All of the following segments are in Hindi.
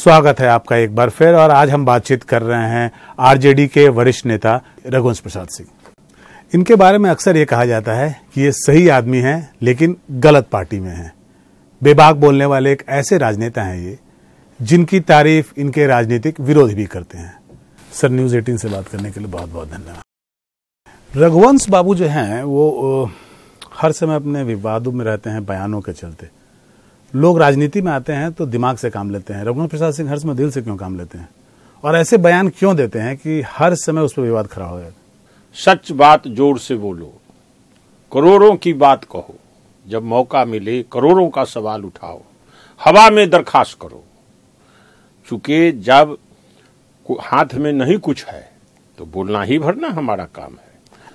स्वागत है आपका एक बार फिर। और आज हम बातचीत कर रहे हैं आरजेडी के वरिष्ठ नेता रघुवंश प्रसाद सिंह। इनके बारे में अक्सर ये कहा जाता है कि ये सही आदमी हैं लेकिन गलत पार्टी में हैं। बेबाक बोलने वाले एक ऐसे राजनेता हैं ये, जिनकी तारीफ इनके राजनीतिक विरोधी भी करते हैं। सर, न्यूज 18 से बात करने के लिए बहुत बहुत धन्यवाद। रघुवंश बाबू जो हैं वो हर समय अपने विवादों में रहते हैं, बयानों के चलते। लोग राजनीति में आते हैं तो दिमाग से काम लेते हैं, रघुवंश प्रसाद सिंह हर समय दिल से क्यों काम लेते हैं और ऐसे बयान क्यों देते हैं कि हर समय उस पर विवाद खड़ा हो जाता है? सच बात जोर से बोलो, करोड़ों की बात कहो, जब मौका मिले करोड़ों का सवाल उठाओ, हवा में दरखास्त करो। चूंकि जब हाथ में नहीं कुछ है तो बोलना ही भरना हमारा काम है।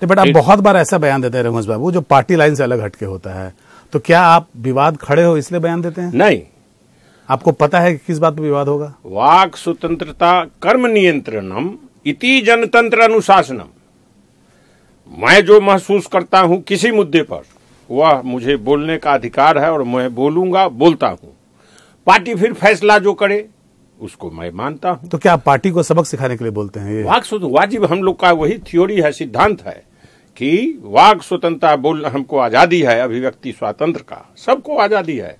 बट आप बहुत बार ऐसा बयान देते हैं रघुवंश बाबू जो पार्टी लाइन से अलग हटके होता है, तो क्या आप विवाद खड़े हो इसलिए बयान देते हैं? नहीं, आपको पता है कि किस बात पर विवाद होगा? वाक स्वतंत्रता कर्म नियंत्रणम इति जनतंत्र अनुशासनम। मैं जो महसूस करता हूं किसी मुद्दे पर, वह मुझे बोलने का अधिकार है और मैं बोलूंगा, बोलता हूं। पार्टी फिर फैसला जो करे उसको मैं मानता हूं। तो क्या आप पार्टी को सबक सिखाने के लिए बोलते हैं? ये वाक वाजिब हम लोग का वही थ्योरी है, सिद्धांत है कि वाक स्वतंत्रता, बोल हमको आजादी है, अभिव्यक्ति स्वातंत्र का सबको आजादी है।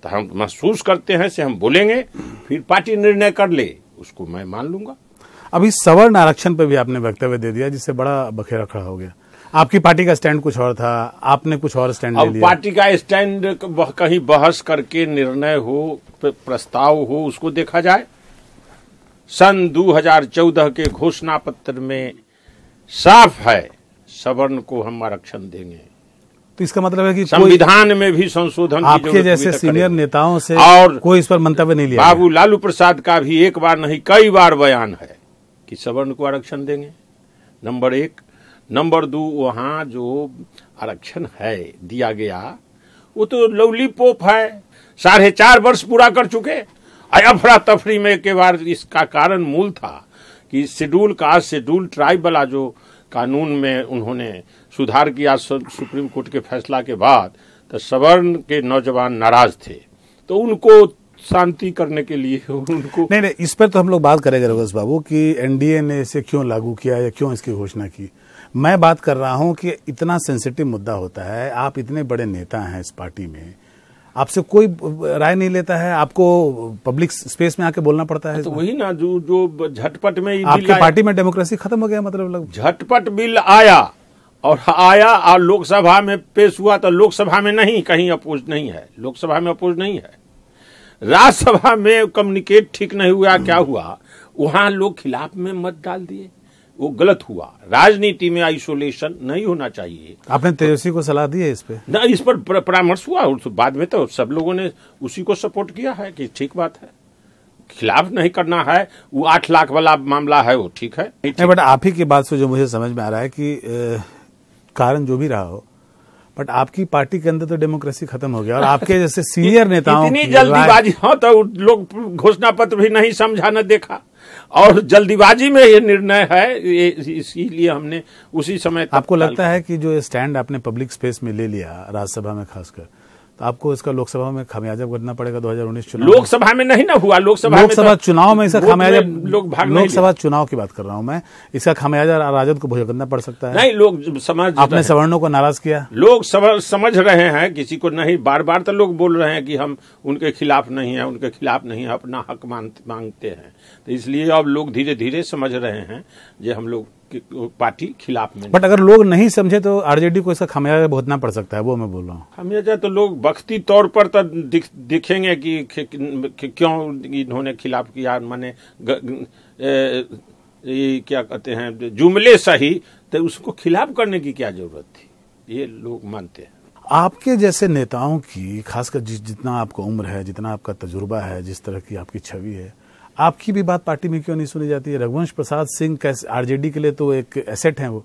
तो हम महसूस करते हैं से हम बोलेंगे, फिर पार्टी निर्णय कर ले उसको मैं मान लूंगा। अभी सवर्ण आरक्षण पर भी आपने वक्तव्य दे दिया जिससे बड़ा बखेड़ा खड़ा हो गया। आपकी पार्टी का स्टैंड कुछ और था, आपने कुछ और स्टैंड ले लिया। पार्टी का स्टैंड कहीं बहस करके निर्णय हो, प्रस्ताव हो, उसको देखा जाए। सन 2014 के घोषणा पत्र में साफ है सवर्ण को हम आरक्षण देंगे। तो इसका मतलब है कि संविधान में भी संशोधन आपके जैसे सीनियर नेताओं से और कोई इस पर मंतव्य नहीं लिया। बाबू लालू प्रसाद का भी एक बार नहीं कई बार बयान है कि सवर्ण को आरक्षण देंगे, नंबर 1। नंबर 2, वहां जो आरक्षण है दिया गया वो तो लॉलीपॉप है। 4.5 वर्ष पूरा कर चुके, अफरा तफरी में के बाद इसका कारण मूल था कि शेड्यूल कास्ट, शेड्यूल ट्राइब वाला जो कानून में उन्होंने सुधार किया सुप्रीम कोर्ट के फैसला के बाद, तो सवर्ण के नौजवान नाराज थे, तो उनको शांति करने के लिए उनको नहीं, इस पर तो हम लोग बात करेंगे रघुवंश बाबू कि एनडीए ने इसे क्यों लागू किया या क्यों इसकी घोषणा की। मैं बात कर रहा हूं कि इतना सेंसिटिव मुद्दा होता है, आप इतने बड़े नेता हैं इस पार्टी में, आपसे कोई राय नहीं लेता है, आपको पब्लिक स्पेस में आके बोलना पड़ता है। तो वही ना जो झटपट में आपकी पार्टी में डेमोक्रेसी खत्म हो गया, मतलब झटपट बिल आया और लोकसभा में पेश हुआ, तो लोकसभा में नहीं, कहीं अपोज नहीं है, लोकसभा में अपोज नहीं है। राज्यसभा में कम्युनिकेट ठीक नहीं हुआ, क्या हुआ, वहां लोग खिलाफ में मत डाल दिए, वो गलत हुआ। राजनीति में आइसोलेशन नहीं होना चाहिए। आपने तेजस्वी को सलाह दी है इस पे? ना, इस पर परामर्श हुआ, बाद में तो सब लोगों ने उसी को सपोर्ट किया है कि ठीक बात है, खिलाफ नहीं करना है। वो 8 लाख वाला मामला है, वो ठीक है। नहीं, बट आप ही की बात से जो मुझे समझ में आ रहा है कि कारण जो भी रहा हो, बट आपकी पार्टी के अंदर तो डेमोक्रेसी खत्म हो गया और आपके जैसे सीनियर नेताओं इतनी जल्दीबाजी, हाँ, तो लोग घोषणा पत्र भी नहीं समझा, न देखा, और जल्दीबाजी में ये निर्णय है, इसीलिए हमने उसी समय। आपको लगता है कि जो स्टैंड आपने पब्लिक स्पेस में ले लिया राज्यसभा में खासकर, तो आपको इसका लोकसभा में खामियाजा भुगतना पड़ेगा? 2019 चुनाव लोकसभा में नहीं ना हुआ, लोकसभा चुनाव में इसका खामियाजा, लोकसभा चुनाव की बात कर रहा हूं मैं, इसका खामियाजा राजद को भुगतना पड़ सकता है। नहीं, लोग समझ, आपने सवर्णों को नाराज किया, लोग समझ रहे हैं, किसी को नहीं। बार बार तो लोग बोल रहे हैं कि हम उनके खिलाफ नहीं है, उनके खिलाफ नहीं है, अपना हक मांगते हैं। तो इसलिए अब लोग धीरे धीरे समझ रहे हैं जो हम लोग पार्टी खिलाफ में। बट अगर लोग नहीं समझे तो आरजेडी को इसका खामियाजा भुगतना पड़ सकता है, वो मैं बोल रहा हूँ। खामियाजा तो लोग वक्ती तौर पर तो दिखेंगे कि क्यों इन्होंने खिलाफ किया, माने ये क्या कहते हैं, जुमले सही, तो उसको खिलाफ करने की क्या जरूरत थी, ये लोग मानते हैं। आपके जैसे नेताओं की, खासकर जितना आपका उम्र है, जितना आपका तजुर्बा है, जिस तरह की आपकी छवि है, आपकी भी बात पार्टी में क्यों नहीं सुनी जाती है? रघुवंश प्रसाद सिंह कैसे आरजेडी के लिए तो एक एसेट है वो,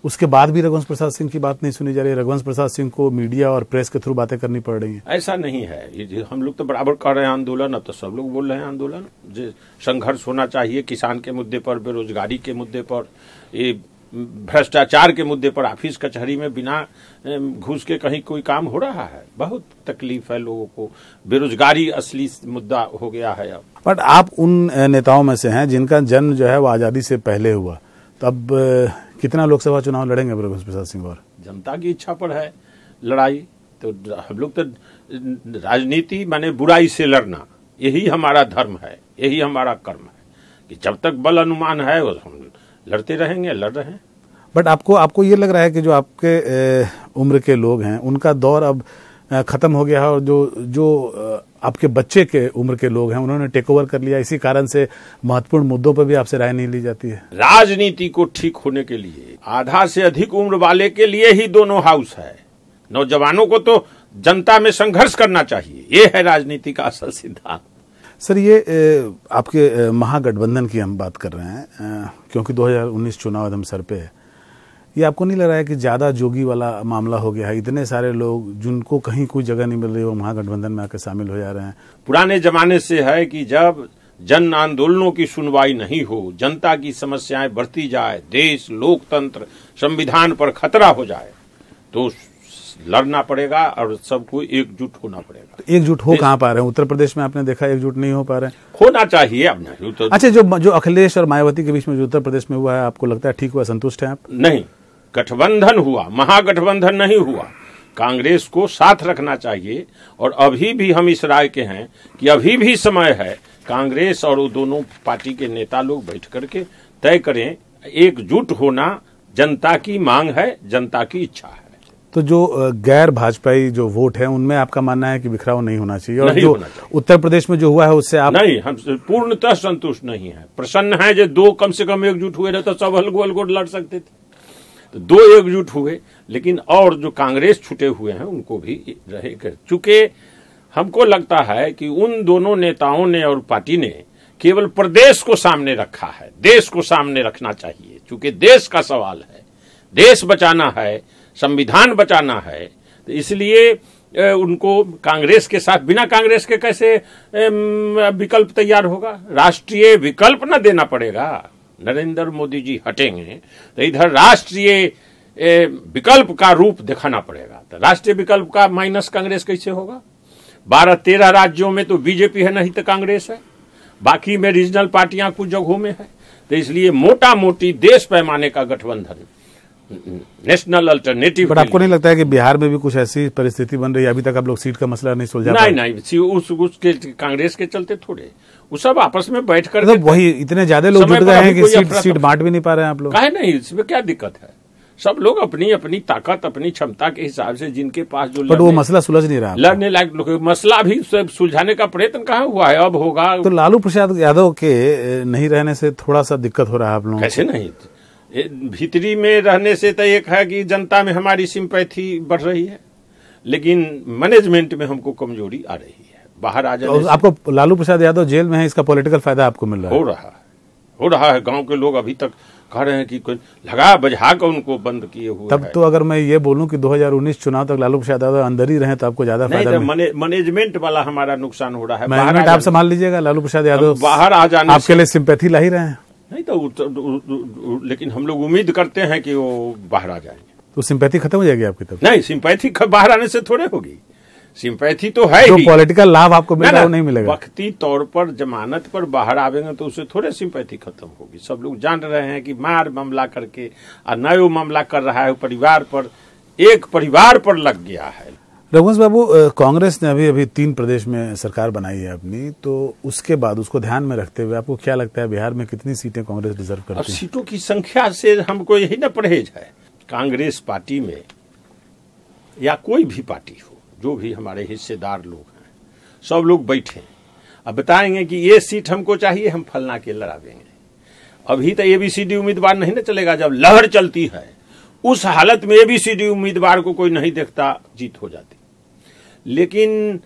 उसके बाद भी रघुवंश प्रसाद सिंह की बात नहीं सुनी जा रही है। रघुवंश प्रसाद सिंह को मीडिया और प्रेस के थ्रू बातें करनी पड़ रही है। ऐसा नहीं है, ये हम लोग तो बराबर कर रहे हैं आंदोलन, अब तो सब लोग बोल रहे हैं आंदोलन, जो संघर्ष होना चाहिए किसान के मुद्दे पर, बेरोजगारी के मुद्दे पर, ये भ्रष्टाचार के मुद्दे पर ऑफिस कचहरी में बिना घूस के कहीं कोई काम हो रहा है। बहुत तकलीफ है लोगों को, बेरोजगारी असली मुद्दा हो गया है अब। बट आप उन नेताओं में से हैं जिनका जन्म जो है वो आजादी से पहले हुआ, तो अब कितना लोकसभा चुनाव लड़ेंगे रघुवंश प्रसाद सिंह? और जनता की इच्छा पर है लड़ाई। तो हम लोग तो राजनीति माने बुराई से लड़ना, यही हमारा धर्म है, यही हमारा कर्म है कि जब तक बल अनुमान है हम लड़ते रहेंगे, लड़ रहे हैं। बट आपको ये लग रहा है कि जो आपके उम्र के लोग हैं उनका दौर अब खत्म हो गया है, और जो आपके बच्चे के उम्र के लोग हैं उन्होंने टेक ओवर कर लिया, इसी कारण से महत्वपूर्ण मुद्दों पर भी आपसे राय नहीं ली जाती है? राजनीति को ठीक होने के लिए आधा से अधिक उम्र वाले के लिए ही दोनों हाउस है। नौजवानों को तो जनता में संघर्ष करना चाहिए, ये है राजनीति का असल सिद्धांत। सर, ये आपके महागठबंधन की हम बात कर रहे हैं क्योंकि 2019 चुनाव एकदम सर पे है। ये आपको नहीं लग रहा है कि ज्यादा जोगी वाला मामला हो गया है? इतने सारे लोग जिनको कहीं कोई जगह नहीं मिल रही, वो महागठबंधन में आकर शामिल हो जा रहे हैं। पुराने जमाने से है कि जब जन आंदोलनों की सुनवाई नहीं हो, जनता की समस्याएं बढ़ती जाए, देश, लोकतंत्र, संविधान पर खतरा हो जाए, तो लड़ना पड़ेगा और सबको एकजुट होना पड़ेगा। एकजुट हो कहाँ पा रहे हैं? उत्तर प्रदेश में आपने देखा एकजुट नहीं हो पा रहे हैं। होना चाहिए अब नहीं तो। अच्छा, जो अखिलेश और मायावती के बीच में जो उत्तर प्रदेश में हुआ है, आपको लगता है ठीक हुआ, संतुष्ट हैं आप? नहीं, गठबंधन हुआ, महागठबंधन नहीं हुआ। कांग्रेस को साथ रखना चाहिए, और अभी भी हम इस राय के हैं कि अभी भी समय है, कांग्रेस और दोनों पार्टी के नेता लोग बैठ करके तय करें। एकजुट होना जनता की मांग है, जनता की इच्छा है। तो जो गैर भाजपाई जो वोट है उनमें आपका मानना है कि बिखराव नहीं होना चाहिए, और जो उत्तर प्रदेश में जो हुआ है उससे आप? नहीं, हम पूर्णतः संतुष्ट नहीं है, प्रसन्न है। जो दो कम से कम एकजुट हुए रहते तो सब अलगो लड़ सकते थे, तो दो एकजुट हुए। लेकिन और जो कांग्रेस छूटे हुए हैं उनको भी रहे, चूंकि हमको लगता है कि उन दोनों नेताओं ने और पार्टी ने केवल प्रदेश को सामने रखा है, देश को सामने रखना चाहिए। चूंकि देश का सवाल है, देश बचाना है, संविधान बचाना है, तो इसलिए उनको कांग्रेस के साथ, बिना कांग्रेस के कैसे विकल्प तैयार होगा? राष्ट्रीय विकल्प न देना पड़ेगा। नरेंद्र मोदी जी हटेंगे तो इधर राष्ट्रीय विकल्प का रूप दिखाना पड़ेगा। तो राष्ट्रीय विकल्प का माइनस कांग्रेस कैसे होगा? 12-13 राज्यों में तो बीजेपी है, नहीं तो कांग्रेस है, बाकी में रीजनल पार्टियां कुछ जगहों में है। तो इसलिए मोटा मोटी देश पैमाने का गठबंधन, नेशनल अल्टरनेटिव। बट आपको नहीं लगता है कि बिहार में भी कुछ ऐसी परिस्थिति बन रही है? अभी तक आप लोग सीट का मसला नहीं सुलझा? नहीं, उसके कांग्रेस के चलते थोड़े, वो सब आपस में बैठ कर मतलब वही इतने ज्यादा लोग जुट गए हैं कि सीट बांट भी नहीं पा रहे हैं आप लोग? काहे नहीं, इसमें क्या दिक्कत है? सब लोग अपनी अपनी ताकत, अपनी क्षमता के हिसाब से जिनके पास जो, बट वो मसला सुलझ नहीं रहा, लड़ने लायक लोग, मसला भी सुलझाने का प्रयत्न कहाँ हुआ है, अब होगा। तो लालू प्रसाद यादव के नहीं रहने से थोड़ा सा दिक्कत हो रहा है आप लोगों को? कैसे नहीं, भीतरी में रहने से तो एक है कि जनता में हमारी सिंपैथी बढ़ रही है, लेकिन मैनेजमेंट में हमको कमजोरी आ रही है। बाहर आ जाने आपको लालू प्रसाद यादव जेल में है, इसका पॉलिटिकल फायदा आपको मिल रहा है? हो रहा है। गांव के लोग अभी तक कह रहे हैं कि कोई लगा बजा कर उनको बंद किए हुए। तब तो अगर मैं ये बोलूं कि 2019 चुनाव तक लालू प्रसाद यादव अंदर ही रहे तो आपको ज्यादा फायदा मैनेजमेंट वाला हमारा नुकसान हो रहा है। मैनेजमेंट आप संभाल लीजिएगा, लालू प्रसाद यादव बाहर आ जाने आपके लिए सिंपैथी ला ही रहे हैं। नहीं तो लेकिन हम लोग उम्मीद करते हैं कि वो बाहर आ जाएंगे, तो सिंपैथी खत्म हो जाएगी आपकी? तब नहीं, सिंपैथी बाहर आने से थोड़े होगी, सिंपैथी तो है ही। पॉलिटिकल लाभ आपको मिल रहा है वो नहीं मिलेगा। वक्ती तौर पर जमानत पर बाहर आवेंगे तो उससे थोड़े सिंपैथी खत्म होगी। सब लोग जान रहे हैं कि मार मामला करके और नया मामला कर रहा है, परिवार पर, एक परिवार पर लग गया है। रघुवंश बाबू, कांग्रेस ने अभी 3 प्रदेश में सरकार बनाई है अपनी, तो उसके बाद उसको ध्यान में रखते हुए आपको क्या लगता है बिहार में कितनी सीटें कांग्रेस डिजर्व करती है? सीटों की संख्या से हमको यही ना परहेज है। कांग्रेस पार्टी में या कोई भी पार्टी हो, जो भी हमारे हिस्सेदार लोग हैं, सब लोग बैठे अब बताएंगे कि ये सीट हमको चाहिए, हम फलना के लड़ावेंगे। अभी तो एबीसीडी उम्मीदवार नहीं ना चलेगा, जब लहर चलती है उस हालत में एबीसीडी उम्मीदवार को कोई नहीं देखता, जीत हो जाती। लेकिन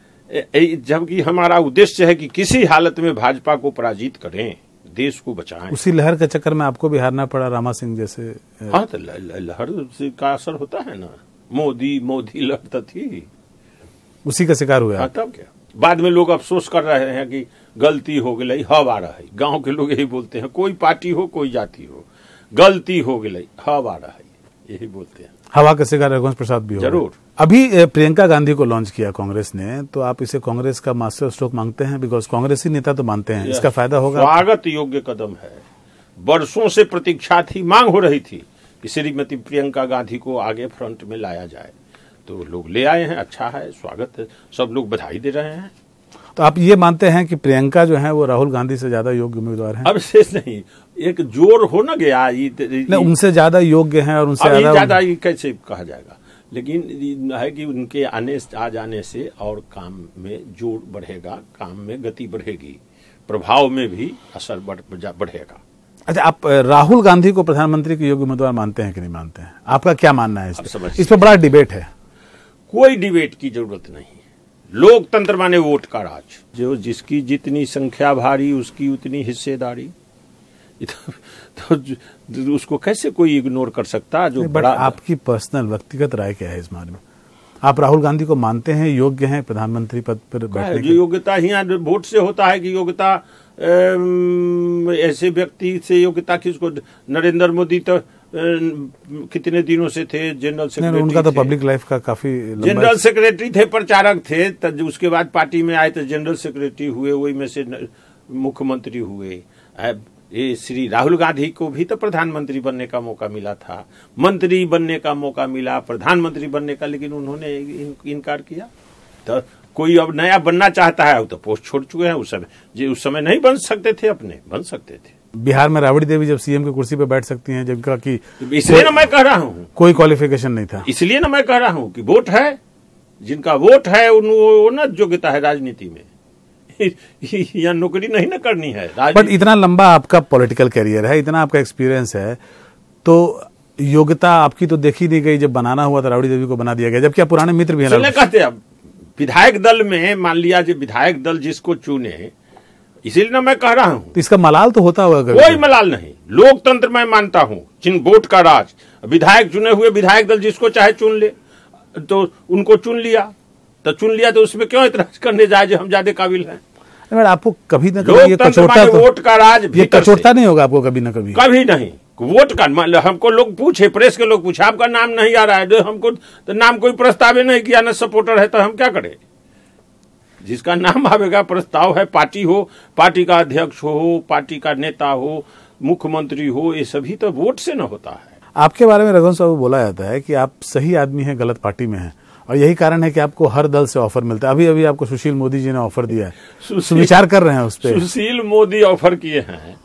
जबकि हमारा उद्देश्य है कि किसी हालत में भाजपा को पराजित करें, देश को बचाएं। उसी लहर के चक्कर में आपको भी हारना पड़ा, रामा सिंह जैसे। हाँ, तो लहर का असर होता है ना, मोदी लहर तो थी, उसी का शिकार हुआ। हाँ, तब क्या बाद में लोग अफसोस कर रहे हैं कि गलती हो गई, हवा रही। गांव के लोग यही बोलते हैं, कोई पार्टी हो कोई जाति हो, गलती हो गई, हवा रही, यही बोलते हैं। हवा का शिकार रघुवंश प्रसाद भी हो जरूर। अभी प्रियंका गांधी को लॉन्च किया कांग्रेस ने, तो आप इसे कांग्रेस का मास्टर स्ट्रोक मांगते हैं? बिकॉज कांग्रेसी नेता तो मानते हैं इसका फायदा होगा। स्वागत योग्य कदम है। वर्षों से प्रतीक्षा थी, मांग हो रही थी कि श्रीमती प्रियंका गांधी को आगे फ्रंट में लाया जाए, तो लोग ले आए हैं। अच्छा है, स्वागत है, सब लोग बधाई दे रहे हैं। तो आप ये मानते हैं कि प्रियंका जो है वो राहुल गांधी से ज्यादा योग्य उम्मीदवार हैं? अब शेष नहीं, एक जोर हो न गया, नहीं, उनसे ज्यादा योग्य हैं और उनसे ज्यादा कैसे कहा जाएगा, लेकिन है कि उनके आ जाने से और काम में जोर बढ़ेगा, काम में गति बढ़ेगी, प्रभाव में भी असर बढ़ेगा। अच्छा, आप राहुल गांधी को प्रधानमंत्री के योग्य उम्मीदवार मानते हैं कि नहीं मानते हैं? आपका क्या मानना है इस पर बड़ा डिबेट है। कोई डिबेट की जरूरत नहीं। लोकतंत्र माने वोट का राज, जो जिसकी जितनी संख्या भारी उसकी उतनी हिस्सेदारी, तो उसको कैसे कोई इग्नोर कर सकता? जो बड़ा आपकी पर्सनल व्यक्तिगत राय क्या है इस बारे में? आप राहुल गांधी को मानते हैं योग्य हैं प्रधानमंत्री पद पर बैठने की? योग्यता ही वोट से होता है कि योग्यता ऐसे व्यक्ति से योग्यता किसको? नरेंद्र मोदी तो कितने दिनों से थे जनरल सेक्रेटरी, उनका तो पब्लिक लाइफ का काफी जनरल सेक्रेटरी थे, प्रचारक थे, तब उसके बाद पार्टी में आए तो जनरल सेक्रेटरी हुए, वही में से मुख्यमंत्री हुए। ये श्री राहुल गांधी को भी तो प्रधानमंत्री बनने का मौका मिला था, मंत्री बनने का मौका मिला, प्रधानमंत्री बनने का, लेकिन उन्होंने इनकार किया। तो कोई अब नया बनना चाहता है, तो पोस्ट छोड़ चुके हैं। उस समय नहीं बन सकते थे, अपने बन सकते थे। बिहार में राबड़ी देवी जब सीएम की कुर्सी पर बैठ सकती हैं, जब कहा कि इसलिए ना मैं कह रहा हूँ कोई क्वालिफिकेशन नहीं था, इसलिए ना मैं कह रहा हूँ कि वोट है, जिनका वोट है वो ना योग्यता है राजनीति में। या नौकरी नहीं ना करनी है। बट इतना लंबा आपका पॉलिटिकल करियर है, इतना आपका एक्सपीरियंस है, तो योग्यता आपकी तो देखी नहीं गई। जब बनाना हुआ तो राबड़ी देवी को बना दिया गया, जबकि आप पुराने मित्र भी हैं। कहते हैं विधायक दल में, मान लिया जो विधायक दल जिसको चुने, इसीलिए ना मैं कह रहा हूँ, तो इसका मलाल तो होता होगा। कोई मलाल नहीं। लोकतंत्र मैं मानता हूँ, जिन वोट का राज, विधायक चुने हुए विधायक दल जिसको चाहे चुन ले, तो उनको चुन लिया तो उसमें क्यों इतराज करने जाए जो हम ज्यादा काबिल हैं? आपको कभी न कभी ये कचोटता, वोट का राज ये कचोटता नहीं होगा आपको कभी न कभी? कभी नहीं। वोट का हमको लोग पूछे, प्रेस के लोग पूछे, आपका नाम नहीं आ रहा है, हमको तो नाम कोई प्रस्ताव नहीं किया, न सपोर्टर है, तो हम क्या करें? जिसका नाम आवेगा, प्रस्ताव है, पार्टी हो, पार्टी का अध्यक्ष हो, पार्टी का नेता हो, मुख्यमंत्री हो, ये सभी तो वोट से न होता है। आपके बारे में रघुवंश बाबू बोला जाता है कि आप सही आदमी हैं, गलत पार्टी में हैं, और यही कारण है कि आपको हर दल से ऑफर मिलता है। अभी अभी आपको सुशील मोदी जी ने ऑफर दिया है, विचार कर रहे हैं उस पर? सुशील मोदी ऑफर किए हैं,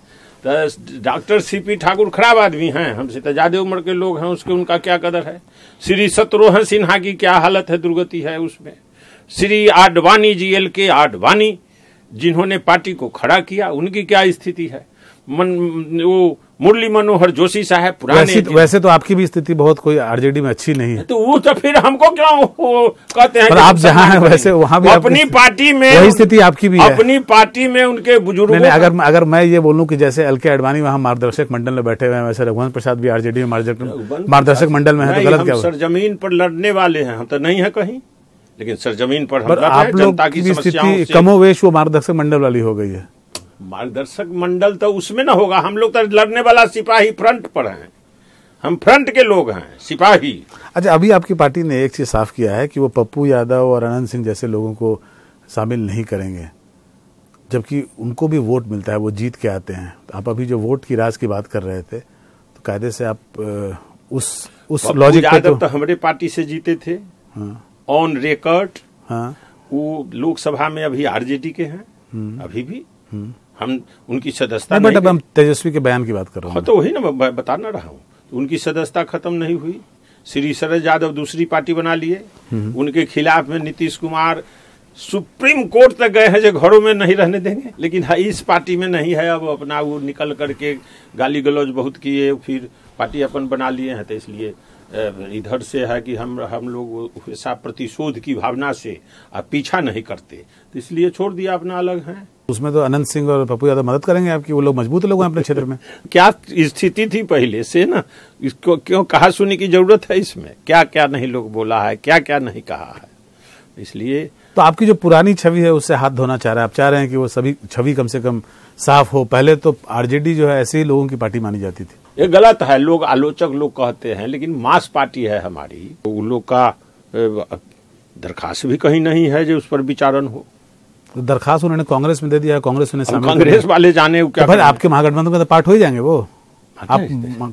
तो डॉक्टर सीपी ठाकुर खराब आदमी हैं, हमसे तो ज्यादा उम्र के लोग हैं, उसके उनका क्या कदर है? श्री शत्रुघ्न सिन्हा की क्या हालत है, दुर्गति है उसमें। श्री आडवाणी जी, LK आडवाणी, जिन्होंने पार्टी को खड़ा किया, उनकी क्या स्थिति है? वो मुरली मनोहर जोशी साहब पुराने, वैसे तो आपकी भी स्थिति बहुत कोई आरजेडी में अच्छी नहीं है, तो वो तो फिर हमको क्यों कहते हैं? आप जहाँ हैं वैसे वहाँ भी अपनी पार्टी में वही स्थिति आपकी भी है। अपनी पार्टी में उनके बुजुर्गों, अगर मैं ये बोलूं कि जैसे LK आडवाणी वहाँ मार्गदर्शक मंडल में बैठे हुए हैं, वैसे रघुवंश प्रसाद भी आरजेडी में मार्गदर्शक मंडल में है, तो गलत क्या? सरजमीन पर लड़ने वाले हैं हम, तो नहीं है कहीं, लेकिन सरजमीन पर हम आप लोग की स्थिति कमोवेश वो मार्गदर्शक मंडल वाली हो गई है। मार्गदर्शक मंडल तो उसमें ना होगा, हम लोग तो लड़ने वाला सिपाही फ्रंट पर हैं, हम फ्रंट के लोग हैं, सिपाही। अच्छा, अभी आपकी पार्टी ने एक चीज साफ किया है कि वो पप्पू यादव और अनंत सिंह जैसे लोगों को शामिल नहीं करेंगे, जबकि उनको भी वोट मिलता है, वो जीत के आते हैं। आप अभी जो वोट की राज की बात कर रहे थे, तो कायदे से आप उस लॉजिक पे तो हमारे पार्टी से जीते थे, ऑन रिकॉर्ड। वो लोकसभा में अभी आरजेडी के हैं, अभी भी हम उनकी सदस्यता नहीं, बट अब हम तेजस्वी के बयान की बात कर रहे हैं, तो वही ना बताना रहा हूँ। तो उनकी सदस्यता खत्म नहीं हुई। श्री शरद यादव दूसरी पार्टी बना लिए, उनके खिलाफ में नीतीश कुमार सुप्रीम कोर्ट तक गए हैं जो घरों में नहीं रहने देंगे, लेकिन इस पार्टी में नहीं है। अब अपना वो निकल करके गाली गलौज बहुत किए, फिर पार्टी अपन बना लिए हैं, तो इसलिए इधर से है कि हम लोग हमेशा प्रतिशोध की भावना से पीछा नहीं करते, तो इसलिए छोड़ दिया, अपना अलग है। उसमें तो अनंत सिंह और पप्पू यादव मदद करेंगे आपकी, वो लोग मजबूत लोग हैं अपने क्षेत्र में। क्या स्थिति थी पहले से ना, इसको क्यों कहा सुनी की जरूरत है? इसमें क्या क्या नहीं लोग बोला है, क्या क्या नहीं कहा है, इसलिए तो आपकी जो पुरानी छवि है उससे हाथ धोना चाह रहे हैं, आप चाह रहे हैं कि वो सभी छवि कम से कम साफ हो। पहले तो आरजेडी जो है ऐसे ही लोगों की पार्टी मानी जाती थी। ये गलत है, लोग आलोचक लोग कहते हैं, लेकिन मास पार्टी है हमारी, तो उन लोग का दरखास्त भी कहीं नहीं है जो उस पर विचारण हो। तो दरखास्त उन्होंने कांग्रेस में दे दिया है, कांग्रेस ने शामिल कांग्रेस वाले जाने क्या। तो भाई आपके महागठबंधन का तो पार्ट हो ही जाएंगे वो। आप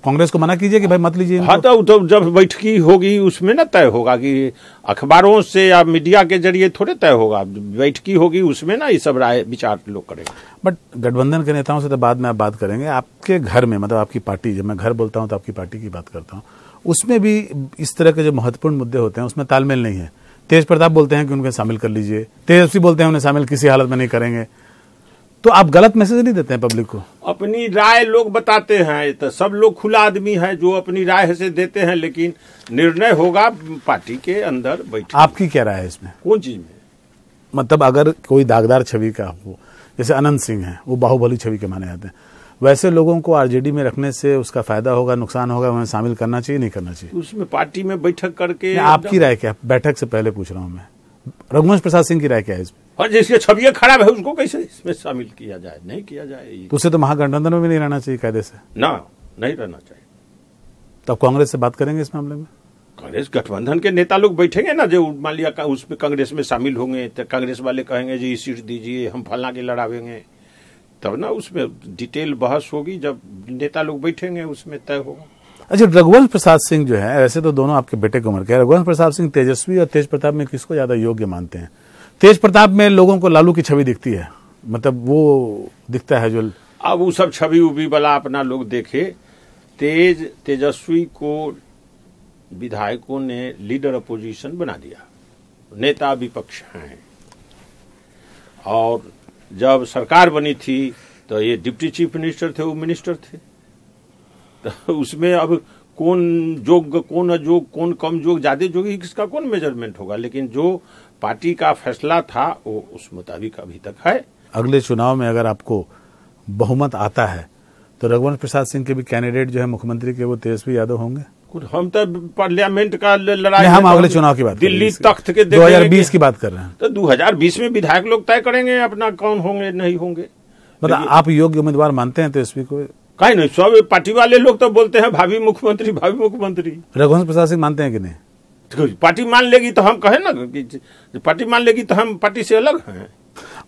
कांग्रेस को मना कीजिए कि भाई मत लीजिए। हाँ, तो जब बैठकी होगी उसमें ना तय होगा कि अखबारों से या मीडिया के जरिए थोड़े तय होगा, बैठकी होगी उसमें ना ये सब राय विचार लोग करेंगे। बट गठबंधन के नेताओं से तो बाद में आप बात करेंगे। आपके घर में, मतलब आपकी पार्टी, जब मैं घर बोलता हूं तो आपकी पार्टी की बात करता हूं, उसमें भी इस तरह के जो महत्वपूर्ण मुद्दे होते हैं उसमें तालमेल नहीं है। तेज प्रताप बोलते हैं कि उनको शामिल कर लीजिए, तेजस्वी बोलते हैं उन्हें शामिल किसी हालत में नहीं करेंगे। तो आप गलत मैसेज नहीं देते हैं पब्लिक को? अपनी राय लोग बताते हैं, तो सब लोग खुला आदमी है जो अपनी राय से देते हैं, लेकिन निर्णय होगा पार्टी के अंदर बैठ। आपकी क्या राय है इसमें? कौन चीज में? मतलब अगर कोई दागदार छवि का हो, जैसे अनंत सिंह है, वो बाहुबली छवि के माने जाते हैं, वैसे लोगों को आरजेडी में रखने से उसका फायदा होगा, नुकसान होगा, उन्हें शामिल करना चाहिए नहीं करना चाहिए? उसमें पार्टी में बैठक करके। आपकी राय क्या? बैठक से पहले पूछ रहा हूं मैं, रघुवंश प्रसाद सिंह की राय क्या है इसमें? और जिसकी छवि खराब है उसको कैसे इसमें शामिल किया जाए? नहीं किया जाए। तो उसे तो महागठबंधन में भी नहीं रहना चाहिए कायदे से ना, नहीं रहना चाहिए। तो आप कांग्रेस से बात करेंगे इस मामले में? कांग्रेस गठबंधन के नेता लोग बैठेंगे ना, जो मान लिया उसमें कांग्रेस में शामिल होंगे, तो कांग्रेस वाले कहेंगे जी सीट दीजिए, हम फलना के लड़ावेंगे, तब ना उसमें डिटेल बहस होगी, जब नेता लोग बैठेंगे उसमें तय होगा। अच्छा, रघुवंश प्रसाद सिंह जो है, वैसे तो दोनों आपके बेटे की उम्र के हैं, रघुवंश प्रसाद सिंह तेजस्वी और तेज प्रताप में किसको ज्यादा योग्य मानते हैं? तेज प्रताप में लोगों को लालू की छवि दिखती है, मतलब वो दिखता है जो। अब वो सब छवि उबी वाला अपना लोग देखे। तेजस्वी को विधायकों ने लीडर अपोजिशन बना दिया, नेता विपक्ष हैं, और जब सरकार बनी थी तो ये डिप्टी चीफ मिनिस्टर थे, वो मिनिस्टर थे, तो उसमें अब कौन योग्य, कौन अयोग्य, कौन कम योग्य, ज्यादा योग्य, किसका कौन मेजरमेंट होगा? लेकिन जो पार्टी का फैसला था वो उस मुताबिक अभी तक है। अगले चुनाव में अगर आपको बहुमत आता है तो रघुवंश प्रसाद सिंह के भी कैंडिडेट जो है मुख्यमंत्री के, वो तेजस्वी यादव होंगे? हम तो पार्लियामेंट का लड़ाई, हम अगले चुनाव की बात, दिल्ली तख्त के 2020 की बात कर रहे हैं। तो 2020 में विधायक लोग तय करेंगे अपना कौन होंगे नहीं होंगे। मतलब आप योग्य उम्मीदवार मानते हैं तेजस्वी को? कहीं नहीं, सब पार्टी वाले लोग तो बोलते हैं भावी मुख्यमंत्री, भावी मुख्यमंत्री। रघुवंश प्रसाद सिंह मानते हैं कि नहीं? पार्टी मान लेगी तो हम कहें ना कि पार्टी मान लेगी तो हम पार्टी से अलग हैं।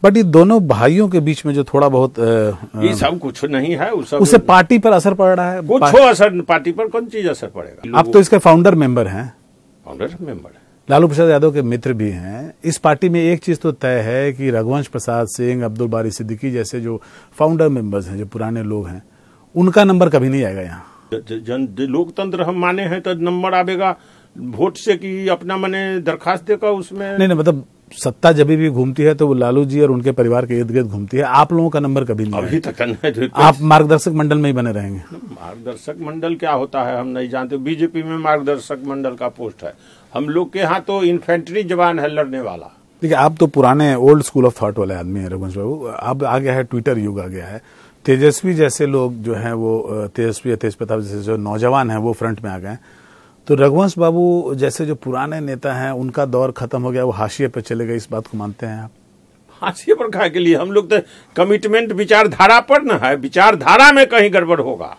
बट ये दोनों भाइयों के बीच में जो थोड़ा बहुत ये सब कुछ नहीं है, उससे पार्टी पर असर पड़ रहा है? कुछ असर पार्टी पर कौन चीज असर पड़ेगा? आप तो इसके फाउंडर मेंबर हैं। फाउंडर मेंबर है, लालू प्रसाद यादव के मित्र भी हैं। इस पार्टी में एक चीज तो तय है कि रघुवंश प्रसाद सिंह, अब्दुल बारी सिद्दीकी जैसे जो फाउंडर मेंबर्स हैं, जो पुराने लोग हैं, उनका नंबर कभी नहीं आएगा यहाँ। लोकतंत्र हम माने हैं तो नंबर आएगा वोट से कि अपना मने दरखास्त देकर उसमें। नहीं, मतलब सत्ता जब भी घूमती है तो वो लालू जी और उनके परिवार के इर्द गिर्द घूमती है। आप लोगों का नंबर कभी नहीं अभी तक नहीं। आप मार्गदर्शक मंडल में ही बने रहेंगे। मार्गदर्शक मंडल क्या होता है हम नहीं जानते। बीजेपी में मार्गदर्शक मंडल का पोस्ट है, हम लोग के यहाँ तो इन्फेंट्री जवान है लड़ने वाला। देखिए, आप तो पुराने ओल्ड स्कूल ऑफ थॉट वाले आदमी है रघुवंश बाबू। अब आ गया है ट्विटर युग, आ गया है। तेजस्वी जैसे लोग जो है वो, तेजस्वी या तेज प्रताप जैसे जो नौजवान है वो फ्रंट में आ गए। तो रघुवंश बाबू जैसे जो पुराने नेता हैं उनका दौर खत्म हो गया, वो हाशिए पे चले गए, इस बात को मानते हैं आप? हाशिए पर खाए के लिए हम लोग तो कमिटमेंट विचारधारा पर न है। विचारधारा में कहीं गड़बड़ होगा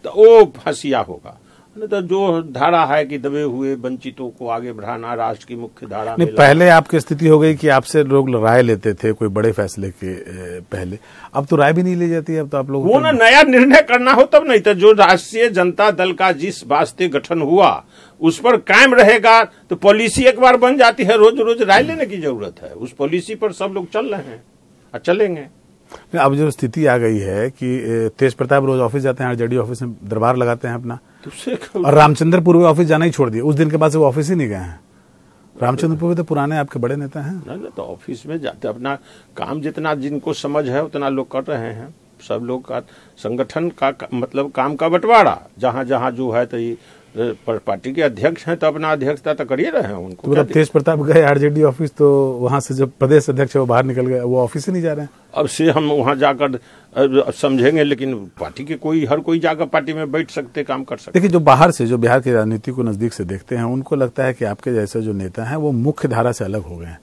तो वो हाशिया होगा, तो जो धारा है कि दबे हुए वंचितों को आगे बढ़ाना राष्ट्र की मुख्य धारा में। पहले आपकी स्थिति हो गई कि आपसे लोग राय लेते थे कोई बड़े फैसले के पहले, अब तो राय भी नहीं ली जाती। अब तो आप लोग वो ना नया निर्णय करना हो तब नहीं, तो जो राष्ट्रीय जनता दल का जिस वास्ते गठन हुआ उस पर कायम रहेगा तो पॉलिसी एक बार बन जाती है, रोज रोज राय लेने की जरूरत है। उस पॉलिसी पर सब लोग चल रहे हैं और चलेंगे। अब जो स्थिति आ गई है कि तेज प्रताप रोज ऑफिस जाते हैं, आरजेडी ऑफिस में दरबार लगाते हैं अपना, और रामचंद्रपुर में ऑफिस जाना ही छोड़ दिया। उस दिन के बाद से वो ऑफिस ही नहीं गए हैं। रामचंद्रपुर में तो पुराने आपके बड़े नेता हैं ना, तो ऑफिस में जाते अपना काम जितना जिनको समझ है उतना लोग कर रहे हैं। सब लोग का संगठन का मतलब काम का बंटवारा जहाँ जहाँ जो है, तो ये पार्टी के अध्यक्ष हैं तो अपना अध्यक्षता तो करिए रहे हैं उनको। तो तेज प्रताप गए आरजेडी ऑफिस, तो वहां से जो प्रदेश अध्यक्ष है वो बाहर निकल गए, वो ऑफिस ही नहीं जा रहे हैं। अब से हम वहां जाकर समझेंगे, लेकिन पार्टी के हर कोई जाकर पार्टी में बैठ सकते, काम कर सकते। देखिए, जो बाहर से, जो बिहार की राजनीति को नजदीक से देखते हैं, उनको लगता है कि आपके जैसे जो नेता हैं वो मुख्य धारा से अलग हो गए हैं।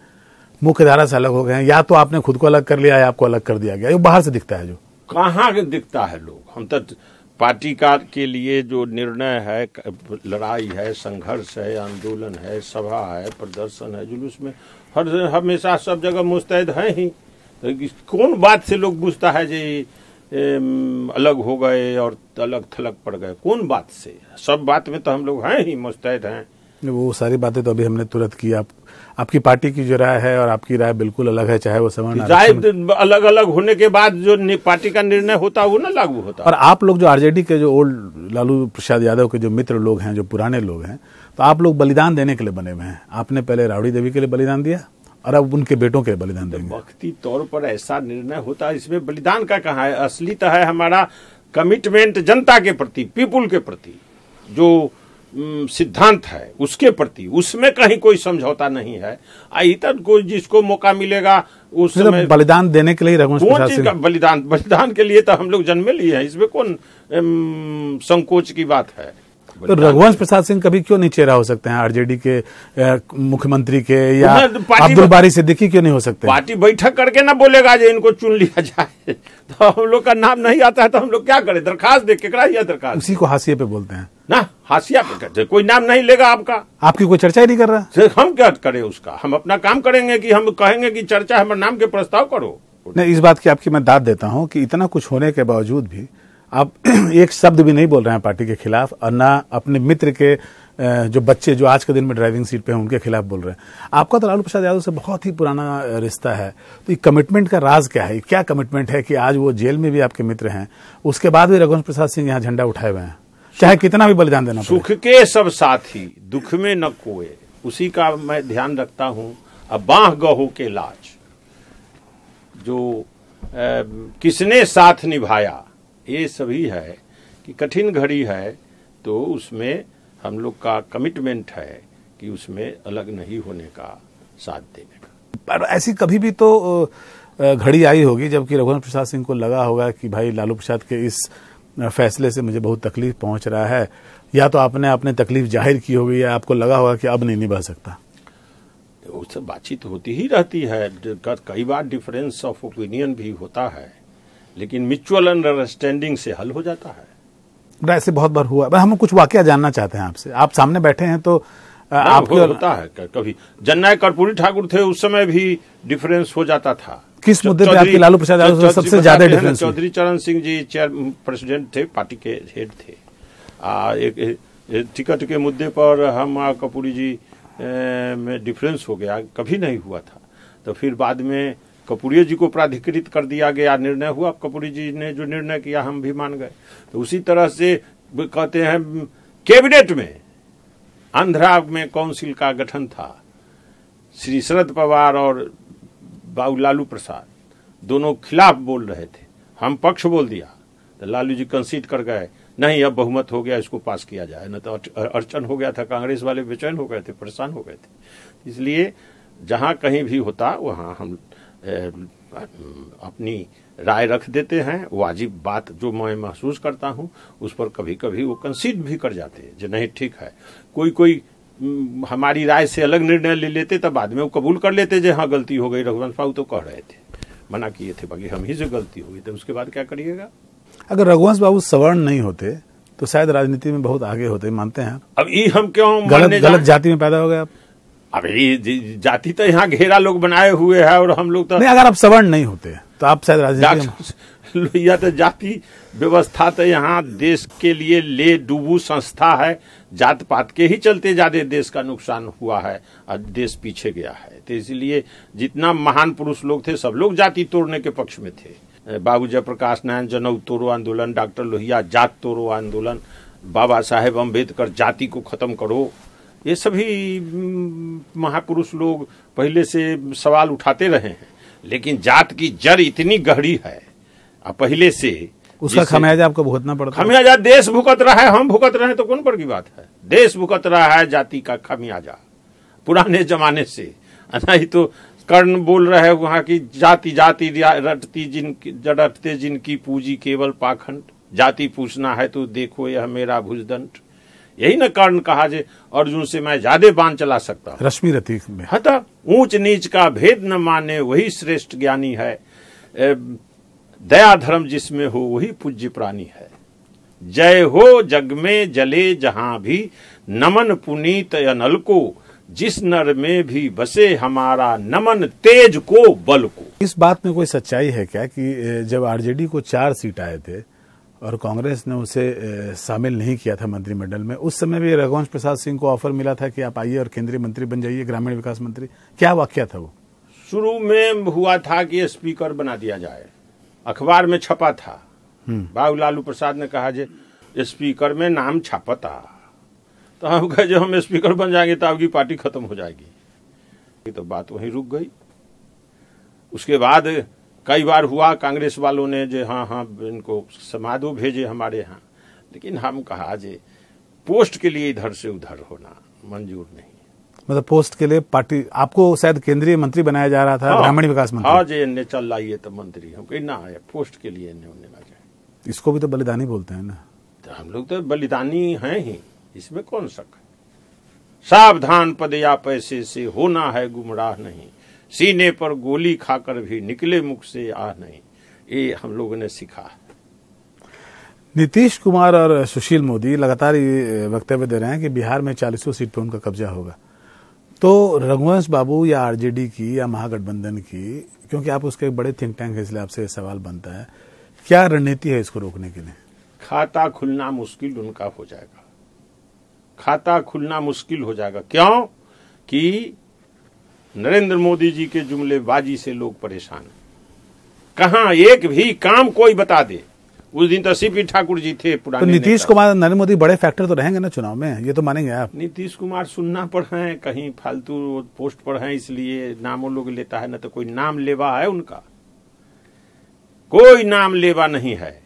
मुख्य धारा से अलग हो गए हैं, या तो आपने खुद को अलग कर लिया या आपको अलग कर दिया गया। ये बाहर से दिखता है। जो कहाँ दिखता है लोग, हम तो पार्टी का के लिए जो निर्णय है, लड़ाई है, संघर्ष है, आंदोलन है, सभा है, प्रदर्शन है, जुलूस में हमेशा सब जगह मुस्तैद है ही। तो कौन बात से लोग पूछता है जी अलग हो गए और अलग थलग पड़ गए, कौन बात से? सब बात में तो हम लोग हैं ही, मुस्तैद हैं। वो सारी बातें तो अभी हमने तुरंत की। आपकी पार्टी की जो राय है और आपकी राय बिल्कुल अलग है, चाहे वो सवर्ण राय अलग अलग होने के बाद जो पार्टी का निर्णय होता है वो ना लागू होता। और आप लोग जो आरजेडी के जो ओल्ड लालू प्रसाद यादव के जो मित्र लोग हैं, जो पुराने लोग हैं, तो आप लोग बलिदान देने के लिए बने हुए हैं। आपने पहले राबड़ी देवी के लिए बलिदान दिया और अब उनके बेटों के लिए बलिदान देंगे। वक्ती तौर पर ऐसा निर्णय होता है, इसमें बलिदान का कहाँ है? असली तो है हमारा कमिटमेंट जनता के प्रति, पीपुल के प्रति, जो सिद्धांत है उसके प्रति, उसमें कहीं कोई समझौता नहीं है। इधर कोई जिसको मौका मिलेगा उस समय बलिदान देने के लिए रघुवंश प्रसाद सिंह बलिदान के लिए तो हम लोग जन्मे लिए हैं, इसमें कौन संकोच की बात है? तो रघुवंश प्रसाद सिंह कभी क्यों नहीं चेहरा हो सकते हैं आरजेडी के मुख्यमंत्री के, या अब्दुल बारी सिद्दीकी क्यों नहीं हो सकते? पार्टी बैठक करके ना बोलेगा जो इनको चुन लिया जाए, तो हम लोग का नाम नहीं आता है तो हम लोग क्या करें? दरखास्त दे, केकरा ये दरखास्त? उसी को हाशिए पे बोलते हैं ना, हाशिया पे करते, कोई नाम नहीं लेगा आपका। आपकी कोई चर्चा ही नहीं कर रहा। हम क्या करें उसका? हम अपना काम करेंगे कि हम कहेंगे कि चर्चा हमारे नाम के प्रस्ताव करो? नहीं, इस बात की आपकी मैं दाद देता हूं कि इतना कुछ होने के बावजूद भी आप एक शब्द भी नहीं बोल रहे हैं पार्टी के खिलाफ, और ना अपने मित्र के जो बच्चे जो आज के दिन में ड्राइविंग सीट पे हैं उनके खिलाफ बोल रहे हैं। आपका तो लालू प्रसाद यादव से बहुत ही पुराना रिश्ता है, तो ये कमिटमेंट का राज क्या है? क्या कमिटमेंट है कि आज वो जेल में भी आपके मित्र हैं, उसके बाद भी रघुवंश प्रसाद सिंह यहाँ झंडा उठाए हुए हैं, चाहे कितना भी बलिदान देना पड़े? सुख के सब साथी, दुख में न कोई, उसी का मैं ध्यान रखता हूं। अब बाह गहो के लाज, जो किसने साथ निभाया, ये सभी है कि कठिन घड़ी है तो उसमें हम लोग का कमिटमेंट है कि उसमें अलग नहीं होने का, साथ देने का। पर ऐसी कभी भी तो घड़ी आई होगी जबकि रघुवंश प्रसाद सिंह को लगा होगा कि भाई लालू प्रसाद के इस फैसले से मुझे बहुत तकलीफ पहुंच रहा है, या तो आपने अपने तकलीफ जाहिर की होगी या आपको लगा होगा कि अब नहीं निभा सकता। उससे बातचीत होती ही रहती है, कई बार डिफरेंस ऑफ ओपिनियन भी होता है, लेकिन म्यूचुअल अंडरस्टैंडिंग से हल हो जाता है। ऐसे बहुत बार हुआ। हम कुछ वाकया जानना चाहते हैं आपसे। आप सामने बैठे हैं तो आपको होता है कभी। जननायक कर्पूरी ठाकुर थे, उस समय भी डिफरेंस हो जाता था। किस मुद्दे पे आपकी लालू प्रसाद यादव सबसे ज्यादा डिफरेंस? चौधरी चरण सिंह जी चेयर प्रेसिडेंट थे, पार्टी के हेड थे। एक टिकट के मुद्दे पर हम कर्पूरी जी में डिफरेंस हो गया, कभी नहीं हुआ था। तो फिर बाद में कर्पूरी जी को प्राधिकृत कर दिया गया, निर्णय हुआ, कर्पूरी जी ने जो निर्णय किया हम भी मान गए। तो उसी तरह से कहते हैं कैबिनेट में आंध्रा में काउंसिल का गठन था, श्री शरद पवार और बाबू लालू प्रसाद दोनों खिलाफ बोल रहे थे, हम पक्ष बोल दिया तो लालू जी कंसीड कर गए, नहीं अब बहुमत हो गया, इसको पास किया जाए, न तो अड़चन हो गया था, कांग्रेस वाले बेचैन हो गए थे, परेशान हो गए थे। इसलिए जहां कहीं भी होता वहां हम अपनी राय रख देते हैं। वाजिब बात जो मैं महसूस करता हूं उस पर कभी कभी वो कंसीड भी कर जाते हैं जो नहीं ठीक है। कोई हमारी राय से अलग निर्णय ले लेते तब बाद में वो कबूल कर लेते जो हाँ गलती हो गई। रघुवंश बाबू तो कह रहे थे, मना किए थे, बाकी हम ही से गलती हो गई, तो उसके बाद क्या करिएगा? अगर रघुवंश बाबू सवर्ण नहीं होते तो शायद राजनीति में बहुत आगे होते, मानते हैं? अब ये हम क्यों गलत जाति में पैदा हो गए आप? अब ये जाति तो यहाँ घेरा लोग बनाए हुए है और हम लोग तो नहीं, अगर आप सवर्ण नहीं होते तो आप शायद राजनीति या तो जाति व्यवस्था तो यहाँ देश के लिए ले डूबू संस्था है, जात पात के ही चलते ज्यादा देश का नुकसान हुआ है और देश पीछे गया है। तो इसलिए जितना महान पुरुष लोग थे सब लोग जाति तोड़ने के पक्ष में थे। बाबू जयप्रकाश नारायण जनऊ तोड़ो आंदोलन, डॉक्टर लोहिया जात तोड़ो आंदोलन, बाबा साहेब अम्बेडकर जाति को खत्म करो, ये सभी महापुरुष लोग पहले से सवाल उठाते रहे हैं। लेकिन जात की जड़ इतनी गहरी है पहले से, उसका खमियाजा आपको भुगतना पड़ता है। खमियाजा देश भुगत रहा है, हम भुगत रहे हैं तो कौन बड़ी की बात है? देश भुगत रहा है जाति का खमियाजा पुराने जमाने से। नहीं तो कर्ण बोल रहे हैं वहां की जाति जाति रटते जिनकी पूजी केवल पाखंड, जाति पूछना है तो देखो यह मेरा भुजदंड। यही न कर्ण कहा जे अर्जुन से मैं ज्यादा बाण चला सकता हूं। रश्मि रतीक में हता ऊंच नीच का भेद न माने वही श्रेष्ठ ज्ञानी है, दया धर्म जिसमें हो वही पूज्य प्राणी है। जय हो जग में जले जहां भी, नमन पुनीत अनल को, जिस नर में भी बसे हमारा, नमन तेज को बल को। इस बात में कोई सच्चाई है क्या कि जब आरजेडी को 4 सीट आए थे और कांग्रेस ने उसे शामिल नहीं किया था मंत्रिमंडल में, उस समय भी रघुवंश प्रसाद सिंह को ऑफर मिला था कि आप आइए और केंद्रीय मंत्री बन जाइए, ग्रामीण विकास मंत्री? क्या वाकया था वो? शुरू में हुआ था कि स्पीकर बना दिया जाए, अखबार में छपा था, बाबू लालू प्रसाद ने कहा जे स्पीकर में नाम छापता, तो हम कहे जो हम स्पीकर बन जाएंगे तो आपकी पार्टी खत्म हो जाएगी। तो बात वहीं रुक गई। उसके बाद कई बार हुआ, कांग्रेस वालों ने जो हाँ इनको समाधो भेजे हमारे यहाँ, लेकिन हम कहा जे पोस्ट के लिए इधर से उधर होना मंजूर नहीं। मतलब पोस्ट के लिए पार्टी आपको शायद केंद्रीय मंत्री बनाया जा रहा था, ग्रामीण विकास मंत्री? हाँ जे इन्हें चल रही है तो मंत्री, हम कहीं ना है पोस्ट के लिए इन्हें होने ना जाए। इसको भी तो बलिदानी बोलते हैं ना? तो हम लोग तो बलिदानी हैं ही, इसमें कौन शक है। सावधान पद या पैसे से होना है गुमराह नहीं, सीने पर गोली खाकर भी निकले मुख से आह नहीं, ये हम लोगों ने सीखा है। नीतीश कुमार और सुशील मोदी लगातार ये वक्तव्य दे रहे हैं कि बिहार में 40 सीट पर उनका कब्जा होगा। तो रघुवंश बाबू या आरजेडी की या महागठबंधन की, क्योंकि आप उसके बड़े थिंक टैंक है इसलिए आपसे सवाल बनता है, क्या रणनीति है इसको रोकने के लिए? खाता खुलना मुश्किल उनका हो जाएगा, खाता खुलना मुश्किल हो जाएगा। क्यों कि नरेंद्र मोदी जी के जुमलेबाजी से लोग परेशान हैं। कहां एक भी काम कोई बता दे। उस दिन तो सीपी ठाकुर जी थे पुराने। तो नीतीश कुमार नरेंद्र मोदी बड़े फैक्टर तो रहेंगे ना चुनाव में, ये तो मानेंगे आप? नीतीश कुमार सुनना पर हैं, कहीं फालतू पोस्ट पर हैं, इसलिए नामों लोग लेता है, न तो कोई नाम लेवा है उनका, कोई नाम लेवा नहीं है।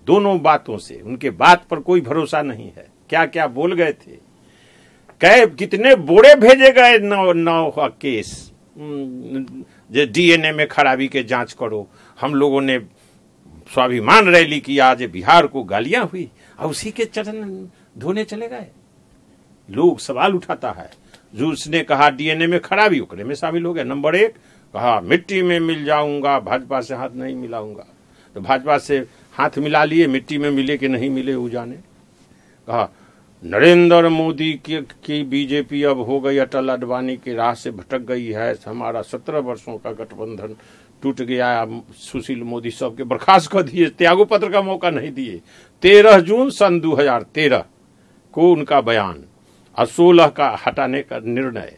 दोनों बातों से उनके बात पर कोई भरोसा नहीं है। क्या क्या बोल गए थे, कितने बोरे भेजे गए, नौ केस, डीएनए में खराबी के जांच करो। हम लोगों ने स्वाभिमान रैली किया, आज बिहार को गालियां हुई और उसी के चरण धोने चले गए। लोग सवाल उठाता है, जो उसने कहा डीएनए में खराबी, ओकरे में शामिल हो गया। नंबर 1 कहा मिट्टी में मिल जाऊंगा, भाजपा से हाथ नहीं मिलाऊंगा, तो भाजपा से हाथ मिला लिए, मिट्टी में मिले कि नहीं मिले वो जाने। कहा नरेंद्र मोदी की बीजेपी अब हो गई अटल अडवाणी की राह से भटक गई है, हमारा 17 वर्षों का गठबंधन टूट गया। सुशील मोदी सबके बर्खास्त कर दिए, त्यागपत्र का मौका नहीं दिए। 13 जून सन 2013 को उनका बयान और 16 का हटाने का निर्णय,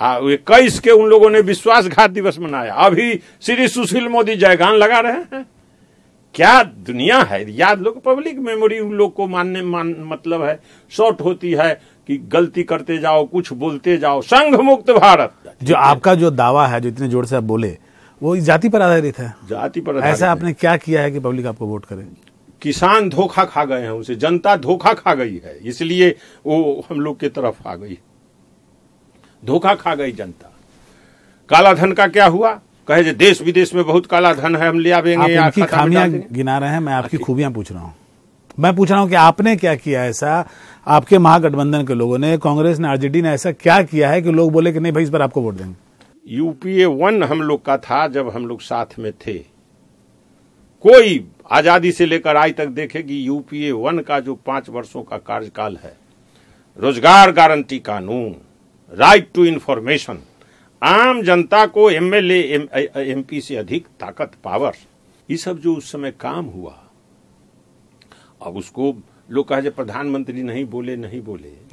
21 के उन लोगों ने विश्वासघात दिवस मनाया। अभी श्री सुशील मोदी जयगान लगा रहे हैं। क्या दुनिया है यार। लोग पब्लिक मेमोरी उन लोग को मतलब है शॉर्ट होती है कि गलती करते जाओ, कुछ बोलते जाओ। संघ मुक्त भारत, जो आपका जो दावा है, जो इतने जोर से आप बोले, वो जाति पर आधारित है। जाति पर आधारित। ऐसा आपने क्या किया है कि पब्लिक आपको वोट करे? किसान धोखा खा गए हैं, उसे जनता धोखा खा गई है, इसलिए वो हम लोग के तरफ आ गई। धोखा खा गई जनता। काला धन का क्या हुआ? कहे देश विदेश में बहुत काला धन है, हम ले आवेंगे। आप उनकी खामियां गिना रहे हैं, मैं आपकी खूबियां पूछ रहा हूं। मैं पूछ रहा हूं कि आपने क्या किया ऐसा, आपके महागठबंधन के लोगों ने, कांग्रेस ने, आरजेडी ने ऐसा क्या किया है कि लोग बोले कि नहीं भाई इस पर आपको वोट देंगे? यूपीए 1 हम लोग का था जब हम लोग साथ में थे। कोई आजादी से लेकर आज तक देखेगी, यूपीए 1 का जो 5 वर्षों का कार्यकाल है, रोजगार गारंटी कानून, राइट टू इंफॉर्मेशन, आम जनता को एमएलए एमपी से अधिक ताकत, पावर, ये सब जो उस समय काम हुआ, अब उसको लोग कहे प्रधानमंत्री नहीं बोले।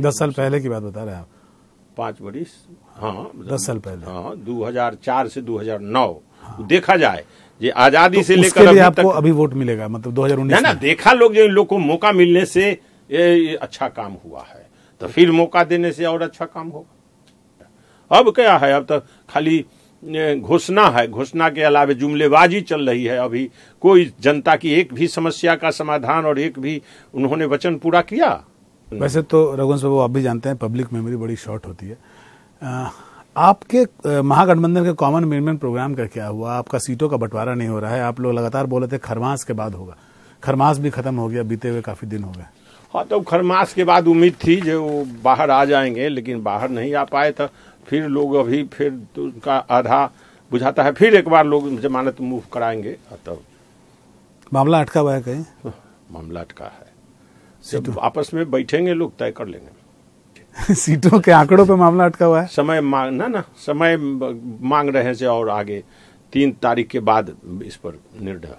10 साल पहले की बात बता रहे हैं आप? 5 वर्ष, हाँ 10 साल पहले, हाँ 2004 से 2009। हाँ। देखा जाए ये आजादी तो से लेकर अभी आपको अभी वोट मिलेगा, मतलब 2019 ना देखा लोग, जो इन लोग को मौका मिलने से ये अच्छा काम हुआ है, तो फिर मौका देने से और अच्छा काम होगा। अब क्या है, अब तो खाली घोषणा है, घोषणा के अलावा जुमलेबाजी चल रही है। अभी कोई जनता की एक भी समस्या का समाधान और एक भी उन्होंने वचन पूरा किया। वैसे तो रघुवंश बाबू आप भी जानते हैं पब्लिक मेमोरी बड़ी शॉर्ट होती है। आपके महागठबंधन के कॉमन मैनेजमेंट प्रोग्राम का क्या हुआ? आपका सीटों का बंटवारा नहीं हो रहा है। आप लोग लगातार बोले थे खरमास के बाद होगा, खरमास भी खत्म हो गया, बीते हुए काफी दिन हो गए। हाँ, तो खरमास के बाद उम्मीद थी जो वो बाहर आ जाएंगे, लेकिन बाहर नहीं आ पाए। तो फिर लोग अभी फिर तो उनका आधा बुझाता है, फिर एक बार लोग जमानत मूव कराएंगे। तब मामला अटका हुआ है कहीं? मामला अटका है। जब आपस में बैठेंगे लोग तय कर लेंगे। सीटों के आंकड़ों पे मामला अटका हुआ है। समय मांग रहे हैं और आगे 3 तारीख के बाद इस पर निर्णय।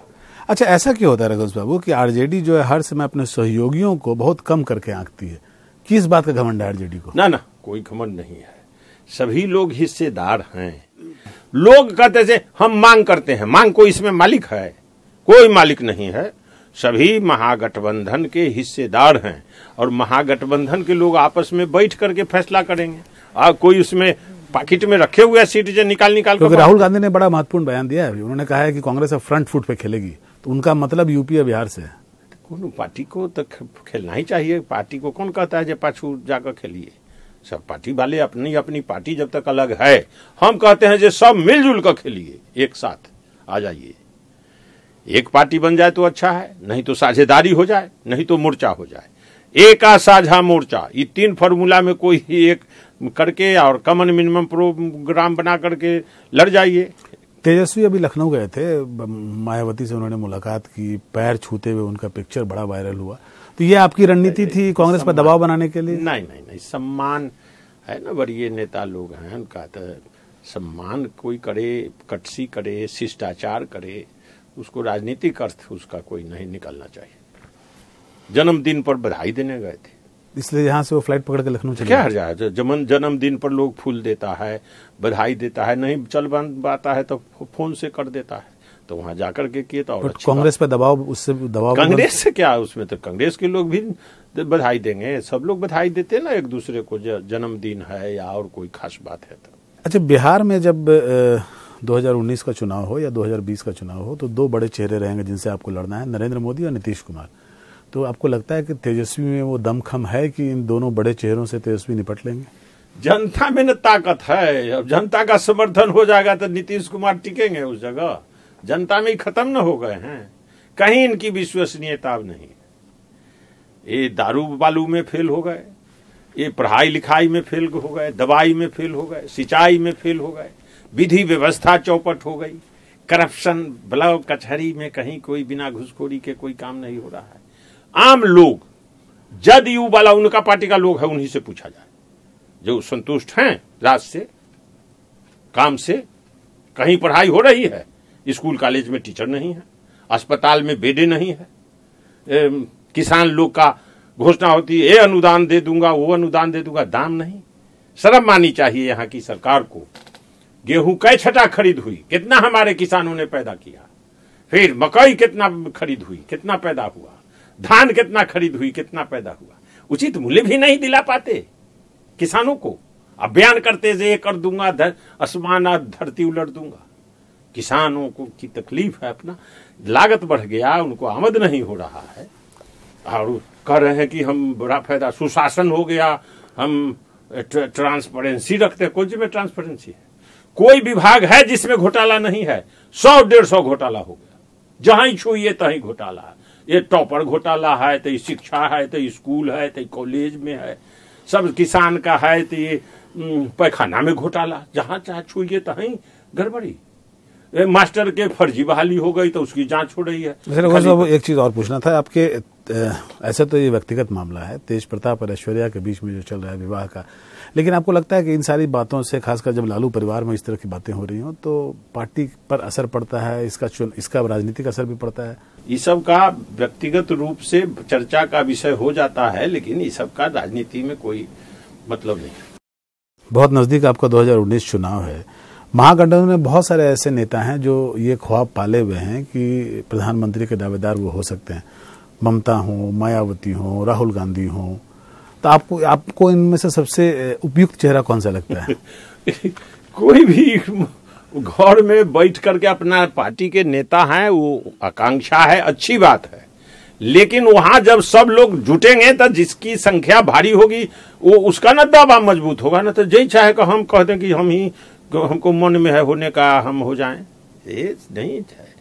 अच्छा, ऐसा क्यों होता है रघुवंश बाबू कि आरजेडी जो है हर समय अपने सहयोगियों को बहुत कम करके आंकती है? किस बात का घमंड है आरजेडी को? ना कोई घमंड नहीं है, सभी लोग हिस्सेदार हैं। लोग कहते थे हम मांग करते हैं, मांग कोई इसमें मालिक है? कोई मालिक नहीं है, सभी महागठबंधन के हिस्सेदार हैं और महागठबंधन के लोग आपस में बैठ करके फैसला करेंगे। और कोई उसमें पाकिट में रखे हुए सीट जो निकाल क्योंकि राहुल गांधी ने बड़ा महत्वपूर्ण बयान दिया है। उन्होंने कहा है कि कांग्रेस अब फ्रंट फुट पे खेलेगी, तो उनका मतलब यूपी और बिहार से है। कौन पार्टी को तो खेलना ही चाहिए, पार्टी को कौन कहता है जो पाछू जाकर खेलिए? सब पार्टी वाले अपनी अपनी पार्टी जब तक अलग है, हम कहते हैं जो सब मिलजुल कर खेलिए, एक साथ आ जाइए। एक पार्टी बन जाए तो अच्छा है, नहीं तो साझेदारी हो जाए, नहीं तो मोर्चा हो जाए। एक साझा मोर्चा, ये 3 फॉर्मूला में कोई एक करके और कॉमन मिनिमम प्रोग्राम बना करके लड़ जाइए। तेजस्वी अभी लखनऊ गए थे, मायावती से उन्होंने मुलाकात की, पैर छूते हुए उनका पिक्चर बड़ा वायरल हुआ। तो ये आपकी रणनीति थी कांग्रेस पर दबाव बनाने के लिए? नहीं, सम्मान है ना, वरीय नेता लोग हैं, उनका तो सम्मान कोई करे, कटसी करे, शिष्टाचार करे, उसको राजनीतिक अर्थ उसका कोई नहीं निकलना चाहिए। जन्मदिन पर बधाई देने गए थे, इसलिए यहाँ से वो फ्लाइट पकड़ के लखनऊ चले। क्या हर जाए, जन्मदिन पर लोग फूल देता है, बधाई देता है, नहीं चल पाता है तो फोन से कर देता है, तो वहां जाकर के किए। तो कांग्रेस पे दबाव, उससे दबाव कांग्रेस से क्या, उसमें तो कांग्रेस के लोग भी बधाई देंगे, सब लोग बधाई देते ना एक दूसरे को, जन्मदिन है या और कोई खास बात है तो। अच्छा, बिहार में जब 2019 का चुनाव हो या 2020 का चुनाव हो तो 2 बड़े चेहरे रहेंगे जिनसे आपको लड़ना है, नरेंद्र मोदी और नीतीश कुमार। तो आपको लगता है कि तेजस्वी में वो दमखम है कि इन दोनों बड़े चेहरों से तेजस्वी निपट लेंगे? जनता में न ताकत है, अब जनता का समर्थन हो जाएगा तो नीतीश कुमार टिकेंगे उस जगह? जनता में ही खत्म न हो गए हैं, कहीं इनकी विश्वसनीयता अब नहीं। ये दारू बालू में फेल हो गए, ये पढ़ाई लिखाई में फेल हो गए, दवाई में फेल हो गए, सिंचाई में फेल हो गए, विधि व्यवस्था चौपट हो गई, करप्शन ब्लॉक कचहरी में कहीं कोई बिना घुसखोरी के कोई काम नहीं हो रहा है। आम लोग, जदयू वाला उनका पार्टी का लोग है, उन्हीं से पूछा जाए जो संतुष्ट हैं राज से, काम से। कहीं पढ़ाई हो रही है, स्कूल कॉलेज में टीचर नहीं है, अस्पताल में बेडें नहीं है, किसान लोग का घोषणा होती है ये अनुदान दे दूंगा, वो अनुदान दे दूंगा, दाम नहीं। शर्म मानी चाहिए यहाँ की सरकार को। गेहूं कै छटा खरीद हुई, कितना हमारे किसानों ने पैदा किया, फिर मकई कितना खरीद हुई, कितना पैदा हुआ, धान कितना खरीद हुई, कितना पैदा हुआ, उचित मूल्य भी नहीं दिला पाते किसानों को। अब बयान करते ये कर दूंगा, आसमान धरती उलट दूंगा। किसानों को की तकलीफ है, अपना लागत बढ़ गया, उनको आमद नहीं हो रहा है और कह रहे हैं कि हम बड़ा फायदा, सुशासन हो गया, हम ट्रांसपेरेंसी रखते हैं। कोई जिसमें ट्रांसपेरेंसी है? कोई विभाग है जिसमें घोटाला नहीं है? 100-150 घोटाला हो गया, जहां ही छुइए तहीं घोटाला। ये टॉपर घोटाला है, तो शिक्षा है, तो स्कूल है, तो कॉलेज में है, सब किसान का है, तो ये पैखाना में घोटाला, जहां चाहे छुइए तहीं गड़बड़ी। मास्टर के फर्जी बहाली हो गई तो उसकी जांच हो रही है। एक चीज और पूछना था आपके, ऐसे तो ये व्यक्तिगत मामला है, तेज प्रताप और ऐश्वर्या के बीच में जो चल रहा है विवाह का, लेकिन आपको लगता है कि इन सारी बातों से, खासकर जब लालू परिवार में इस तरह की बातें हो रही हों, तो पार्टी पर असर पड़ता है, इसका राजनीतिक असर भी पड़ता है? ये सब का व्यक्तिगत रूप से चर्चा का विषय हो जाता है, लेकिन ये सब का राजनीति में कोई मतलब नहीं। बहुत नजदीक आपका 2019 चुनाव है। महागठबंधन में बहुत सारे ऐसे नेता हैं जो ये ख्वाब पाले हुए हैं कि प्रधानमंत्री के दावेदार वो हो सकते हैं, ममता हो, मायावती हो, राहुल गांधी हो। तो आपको इनमें से सबसे उपयुक्त चेहरा कौन सा लगता है? कोई भी घर में बैठ करके अपना पार्टी के नेता हैं, वो आकांक्षा है, अच्छी बात है, लेकिन वहां जब सब लोग जुटेंगे तो जिसकी संख्या भारी होगी वो उसका ना दावा मजबूत होगा ना। तो जय चाहे कि हम कह दें कि हम ही, हमको मन में है होने का, हम हो जाएं, ये नहीं है।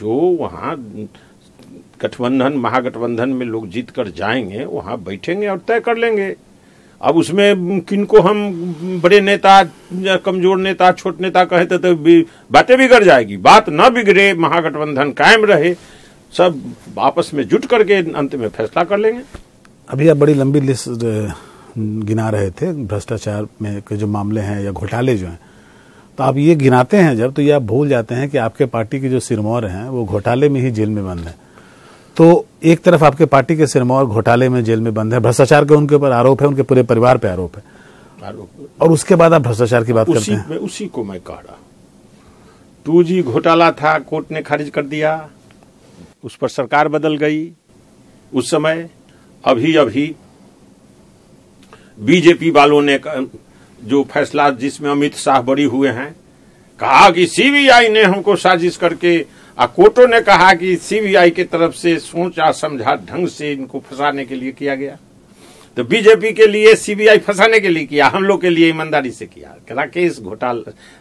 जो वहां गठबंधन, महागठबंधन में लोग जीत कर जाएंगे, वहां बैठेंगे और तय कर लेंगे। अब उसमें किनको हम बड़े नेता, कमजोर नेता, छोटे नेता कहते तो बातें बिगड़ जाएगी। बात न बिगड़े, महागठबंधन कायम रहे, सब आपस में जुट करके अंत में फैसला कर लेंगे। अभी आप बड़ी लंबी लिस्ट गिना रहे थे भ्रष्टाचार में के जो मामले हैं या घोटाले जो हैं, तो आप ये गिनाते हैं जब, तो ये आप भूल जाते हैं कि आपके पार्टी के जो सिरमौर हैं वो घोटाले में ही जेल में बंद है। तो एक तरफ आपके पार्टी के सिरमौर घोटाले में जेल में बंद है, भ्रष्टाचार के उनके ऊपर आरोप है, उनके पूरे परिवार पे आरोप है, और उसके बाद आप भ्रष्टाचार की बात करते हैं। उसी को मैं कह रहा, 2G घोटाला था, कोर्ट ने खारिज कर दिया, उस पर सरकार बदल गई उस समय। अभी बीजेपी वालों ने जो फैसला, जिसमें अमित शाह बरी हुए हैं, कहा कि सीबीआई ने हमको साजिश करके, कोर्टों ने कहा कि सीबीआई की तरफ से सोचा समझा ढंग से इनको फंसाने के लिए किया गया। तो बीजेपी के लिए सीबीआई फंसाने के लिए किया, हम लोग के लिए ईमानदारी से किया।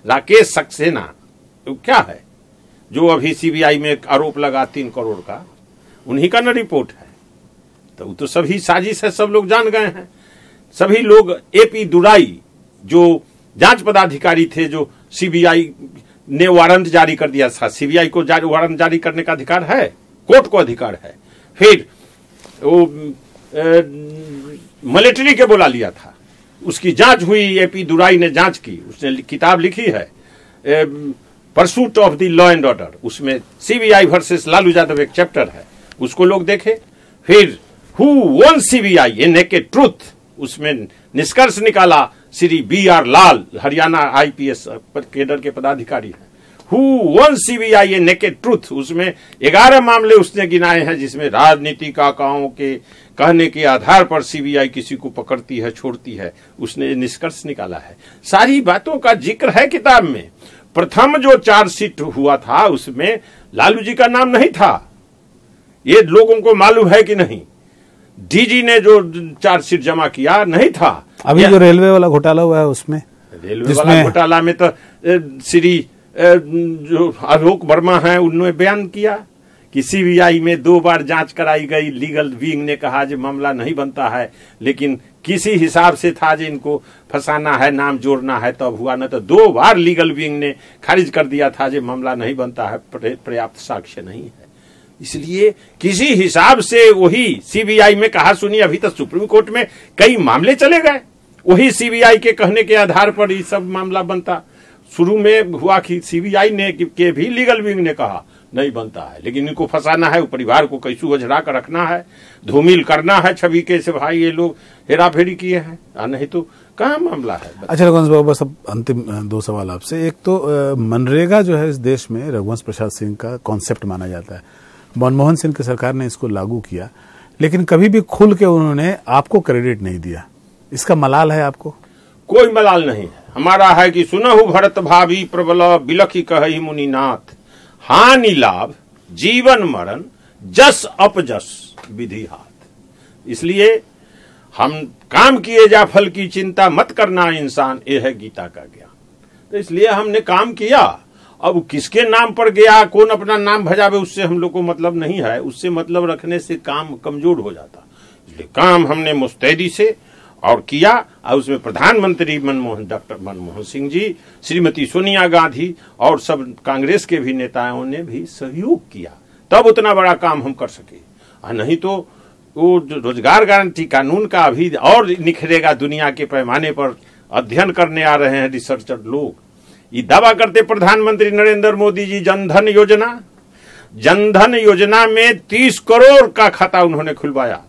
राकेश सक्सेना क्या है जो अभी सीबीआई में आरोप लगा 3 करोड़ का, उन्हीं का न रिपोर्ट है। तो सभी साजिश है, सब लोग जान गए हैं। सभी लोग, एपी दुराई जो जांच पदाधिकारी थे, जो सीबीआई ने वारंट जारी कर दिया था, सीबीआई को वारंट जारी करने का अधिकार है, कोर्ट को अधिकार है। फिर वो मिलिट्री के बुला लिया था, उसकी जांच हुई, एपी दुराई ने जांच की, उसने किताब लिखी है pursuit of the law and order, उसमें सीबीआई वर्सेस लालू यादव एक चैप्टर है, उसको लोग देखे। फिर who won CBI A naked truth, उसमें निष्कर्ष निकाला श्री BR लाल, हरियाणा IPS केडर के पदाधिकारी हैं। Who won CBI A naked truth, उसमें 11 मामले उसने गिनाए हैं, जिसमें राजनीतिक आकाओं के कहने के आधार पर सीबीआई किसी को पकड़ती है, छोड़ती है, उसने निष्कर्ष निकाला है। सारी बातों का जिक्र है किताब में। प्रथम जो चार्जशीट हुआ था उसमें लालू जी का नाम नहीं था, ये लोगों को मालूम है कि नहीं। डीजी ने जो चार्जशीट जमा किया नहीं था। अभी जो रेलवे वाला घोटाला हुआ है उसमें, रेलवे वाला घोटाला में तो श्री जो आलोक वर्मा है, उन्होंने बयान किया कि सीबीआई में 2 बार जांच कराई गई, लीगल विंग ने कहा जो मामला नहीं बनता है, लेकिन किसी हिसाब से था जो इनको फंसाना है, नाम जोड़ना है, तब हुआ। न तो 2 बार लीगल विंग ने खारिज कर दिया था जो मामला नहीं बनता है, पर्याप्त साक्ष्य नहीं है। इसलिए किसी हिसाब से वही सीबीआई में कहा सुनी, अभी तक सुप्रीम कोर्ट में कई मामले चले गए, वही सीबीआई के कहने के आधार पर ये सब मामला बनता। शुरू में हुआ कि सीबीआई ने के भी लीगल विंग ने कहा नहीं बनता है, लेकिन इनको फंसाना है, परिवार को कैसे उजड़ा कर रखना है, धूमिल करना है छवि के से, भाई ये लोग हेरा फेरी किए हैं, नहीं तो कहाँ मामला है। अच्छा रघुवंश बाबू, बस अब अंतिम 2 सवाल आपसे। एक तो मनरेगा जो है इस देश में रघुवंश प्रसाद सिंह का कॉन्सेप्ट माना जाता है। मनमोहन सिंह की सरकार ने इसको लागू किया, लेकिन कभी भी खुल के उन्होंने आपको क्रेडिट नहीं दिया। इसका मलाल है आपको? कोई मलाल नहीं है। हमारा है कि सुनहु भरत भाभी प्रबल बिलखी कहि मुनिनाथ, हानि लाभ जीवन मरण जस अपजस विधि हाथ। इसलिए हम काम किए जा फल की चिंता मत करना इंसान, ये है गीता का ज्ञान। तो इसलिए हमने काम किया। अब किसके नाम पर गया, कौन अपना नाम भजावे, उससे हम लोग को मतलब नहीं है। उससे मतलब रखने से काम कमजोर हो जाता। इसलिए काम हमने मुस्तैदी से और किया, और उसमें प्रधानमंत्री डॉक्टर मनमोहन सिंह जी, श्रीमती सोनिया गांधी और सब कांग्रेस के भी नेताओं ने भी सहयोग किया, तब उतना बड़ा काम हम कर सके। नहीं तो वो रोजगार गारंटी कानून का अभी और निखरेगा। दुनिया के पैमाने पर अध्ययन करने आ रहे हैं रिसर्चर लोग। ये दावा करते प्रधानमंत्री नरेंद्र मोदी जी, जनधन योजना में 30 करोड़ का खाता उन्होंने खुलवाया,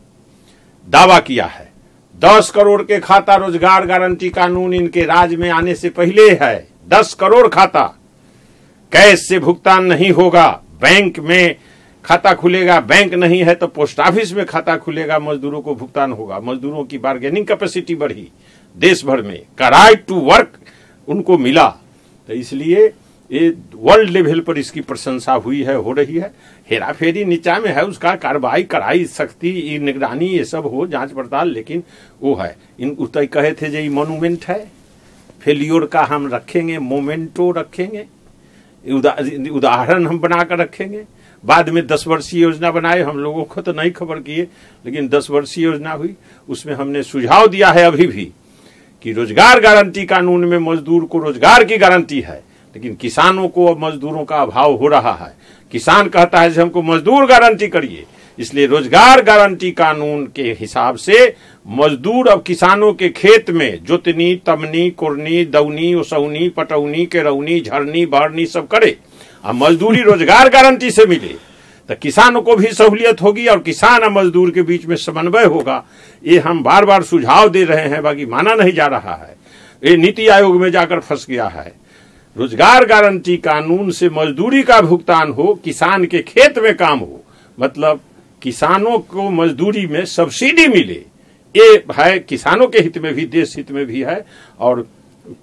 दावा किया है। 10 करोड़ के खाता रोजगार गारंटी कानून इनके राज में आने से पहले है। 10 करोड़ खाता, कैश से भुगतान नहीं होगा, बैंक में खाता खुलेगा, बैंक नहीं है तो पोस्ट ऑफिस में खाता खुलेगा, मजदूरों को भुगतान होगा। मजदूरों की बार्गेनिंग कैपेसिटी बढ़ी, देश भर में का राइट टू वर्क उनको मिला। तो इसलिए ये वर्ल्ड लेवल पर इसकी प्रशंसा हुई है, हो रही है। हेरा फेरी नीचा में है, उसका कार्रवाई कराई, सख्ती, निगरानी, ये सब हो, जांच पड़ताल, लेकिन वो है। इन उतर कहे थे जो मॉन्यूमेंट है, फेलियोर का हम रखेंगे, मोमेंटो रखेंगे, उदाहरण हम बनाकर रखेंगे। बाद में 10 वर्षीय योजना बनाए, हम लोगों को तो नहीं खबर किए, लेकिन 10 वर्षीय योजना हुई। उसमें हमने सुझाव दिया है अभी भी कि रोजगार गारंटी कानून में मजदूर को रोजगार की गारंटी है, लेकिन किसानों को अब मजदूरों का अभाव हो रहा है। किसान कहता है कि हमको मजदूर गारंटी करिए, इसलिए रोजगार गारंटी कानून के हिसाब से मजदूर अब किसानों के खेत में जोतनी, तमनी, कुरनी, दौनी, ओसौनी, पटौनी, केरौनी, झरनी, बहरनी सब करे और मजदूरी रोजगार गारंटी से मिले तो किसानों को भी सहूलियत होगी और किसान और मजदूर के बीच में समन्वय होगा। ये हम बार बार सुझाव दे रहे हैं, बाकी माना नहीं जा रहा है। ये नीति आयोग में जाकर फंस गया है। रोजगार गारंटी कानून से मजदूरी का भुगतान हो, किसान के खेत में काम हो, मतलब किसानों को मजदूरी में सब्सिडी मिले, ये है किसानों के हित में भी, देश हित में भी है और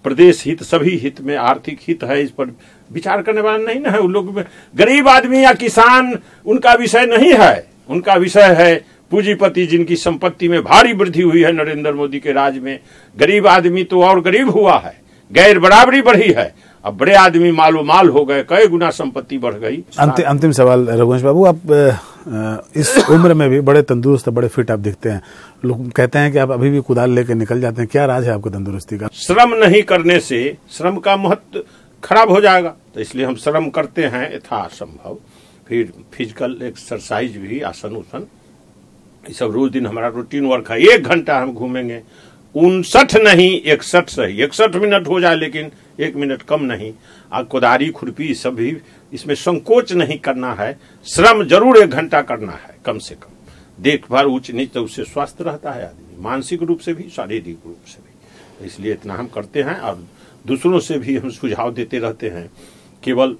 प्रदेश हित, सभी हित में आर्थिक हित है। इस पर विचार करने वाला नहीं ना है। उन लोग गरीब आदमी या किसान उनका विषय नहीं है, उनका विषय है पूंजीपति जिनकी संपत्ति में भारी वृद्धि हुई है नरेंद्र मोदी के राज में। गरीब आदमी तो और गरीब हुआ है, गैर बराबरी बढ़ी है। अब बड़े आदमी मालो माल हो गए, कई गुना संपत्ति बढ़ गई। अंतिम सवाल रघुवंश बाबू, आप इस उम्र में भी बड़े तंदुरुस्त, बड़े फिट आप दिखते हैं। लोग कहते हैं कि आप अभी भी कुदाल लेकर निकल जाते हैं, क्या राज है आपको तंदुरुस्ती का? श्रम नहीं करने से श्रम का महत्व खराब हो जाएगा, तो इसलिए हम श्रम करते हैं यथासंभव। फिर फिजिकल एक्सरसाइज भी, आसन उसन, ये सब रोज दिन हमारा रूटीन वर्क है। 1 घंटा हम घूमेंगे, 59 नहीं 61 सही, 61 मिनट हो जाए लेकिन 1 मिनट कम नहीं। कोदारी, खुरपी सब भी, इसमें संकोच नहीं करना है। श्रम जरूर 1 घंटा करना है कम से कम। देखभाल ऊंच नीच, तो उससे स्वस्थ रहता है आदमी, मानसिक रूप से भी, शारीरिक रूप से भी। इसलिए इतना हम करते हैं और दूसरों से भी हम सुझाव देते रहते हैं। केवल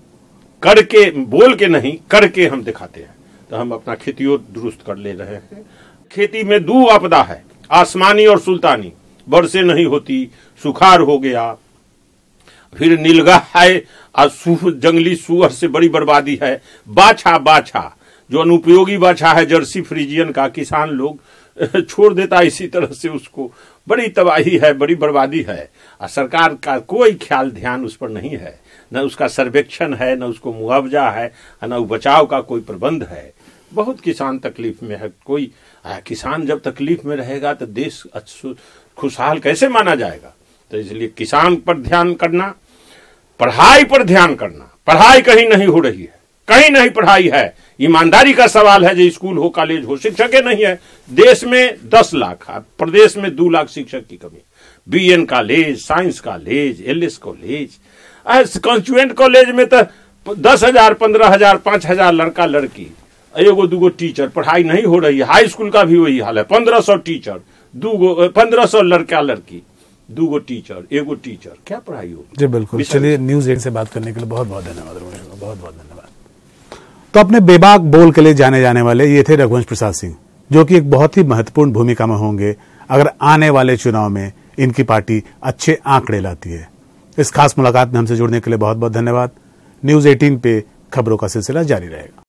करके, बोल के नहीं, करके हम दिखाते हैं। तो हम अपना खेतियों दुरुस्त कर ले रहे हैं। खेती में 2 आपदा है, आसमानी और सुल्तानी। बरसे नहीं होती, सुखाड़ हो गया, फिर नीलगाह है और जंगली सुअर से बड़ी बर्बादी है। बाछा जो अनुपयोगी बाछा है जर्सी फ्रीजियन का, किसान लोग छोड़ देता है इसी तरह से, उसको बड़ी तबाही है, बड़ी बर्बादी है और सरकार का कोई ख्याल ध्यान उस पर नहीं है। न उसका सर्वेक्षण है, न उसको मुआवजा है, न बचाव का कोई प्रबंध है। बहुत किसान तकलीफ में है। कोई किसान जब तकलीफ में रहेगा तो देश खुशहाल कैसे माना जाएगा? तो इसलिए किसान पर ध्यान करना, पढ़ाई पर ध्यान करना। पढ़ाई कहीं नहीं हो रही है, कहीं नहीं पढ़ाई है। ईमानदारी का सवाल है, जो स्कूल हो, कॉलेज हो, शिक्षक नहीं है। देश में 10 लाख, प्रदेश में 2 लाख शिक्षक की कमी। BN college, science college, LS college, constituent college में तो 10,000, 15,000, 5,000 लड़का लड़की, 1-2 टीचर, पढ़ाई नहीं हो रही है। हाई स्कूल का भी वही हाल है, 1500 टीचर, 1500 लड़का लड़की, 2 टीचर, 1 टीचर, क्या पढ़ाई हो? जी बिल्कुल। चलिए, न्यूज़ 8 से बात करने के लिए बहुत बहुत धन्यवाद रघुवंश, बहुत बहुत धन्यवाद। तो अपने बेबाक बोल के लिए जाने जाने वाले ये थे रघुवंश प्रसाद सिंह, जो कि एक बहुत ही महत्वपूर्ण भूमिका में होंगे अगर आने वाले चुनाव में इनकी पार्टी अच्छे आंकड़े लाती है। इस खास मुलाकात में हमसे जुड़ने के लिए बहुत बहुत धन्यवाद। न्यूज़ 18 पे खबरों का सिलसिला जारी रहेगा।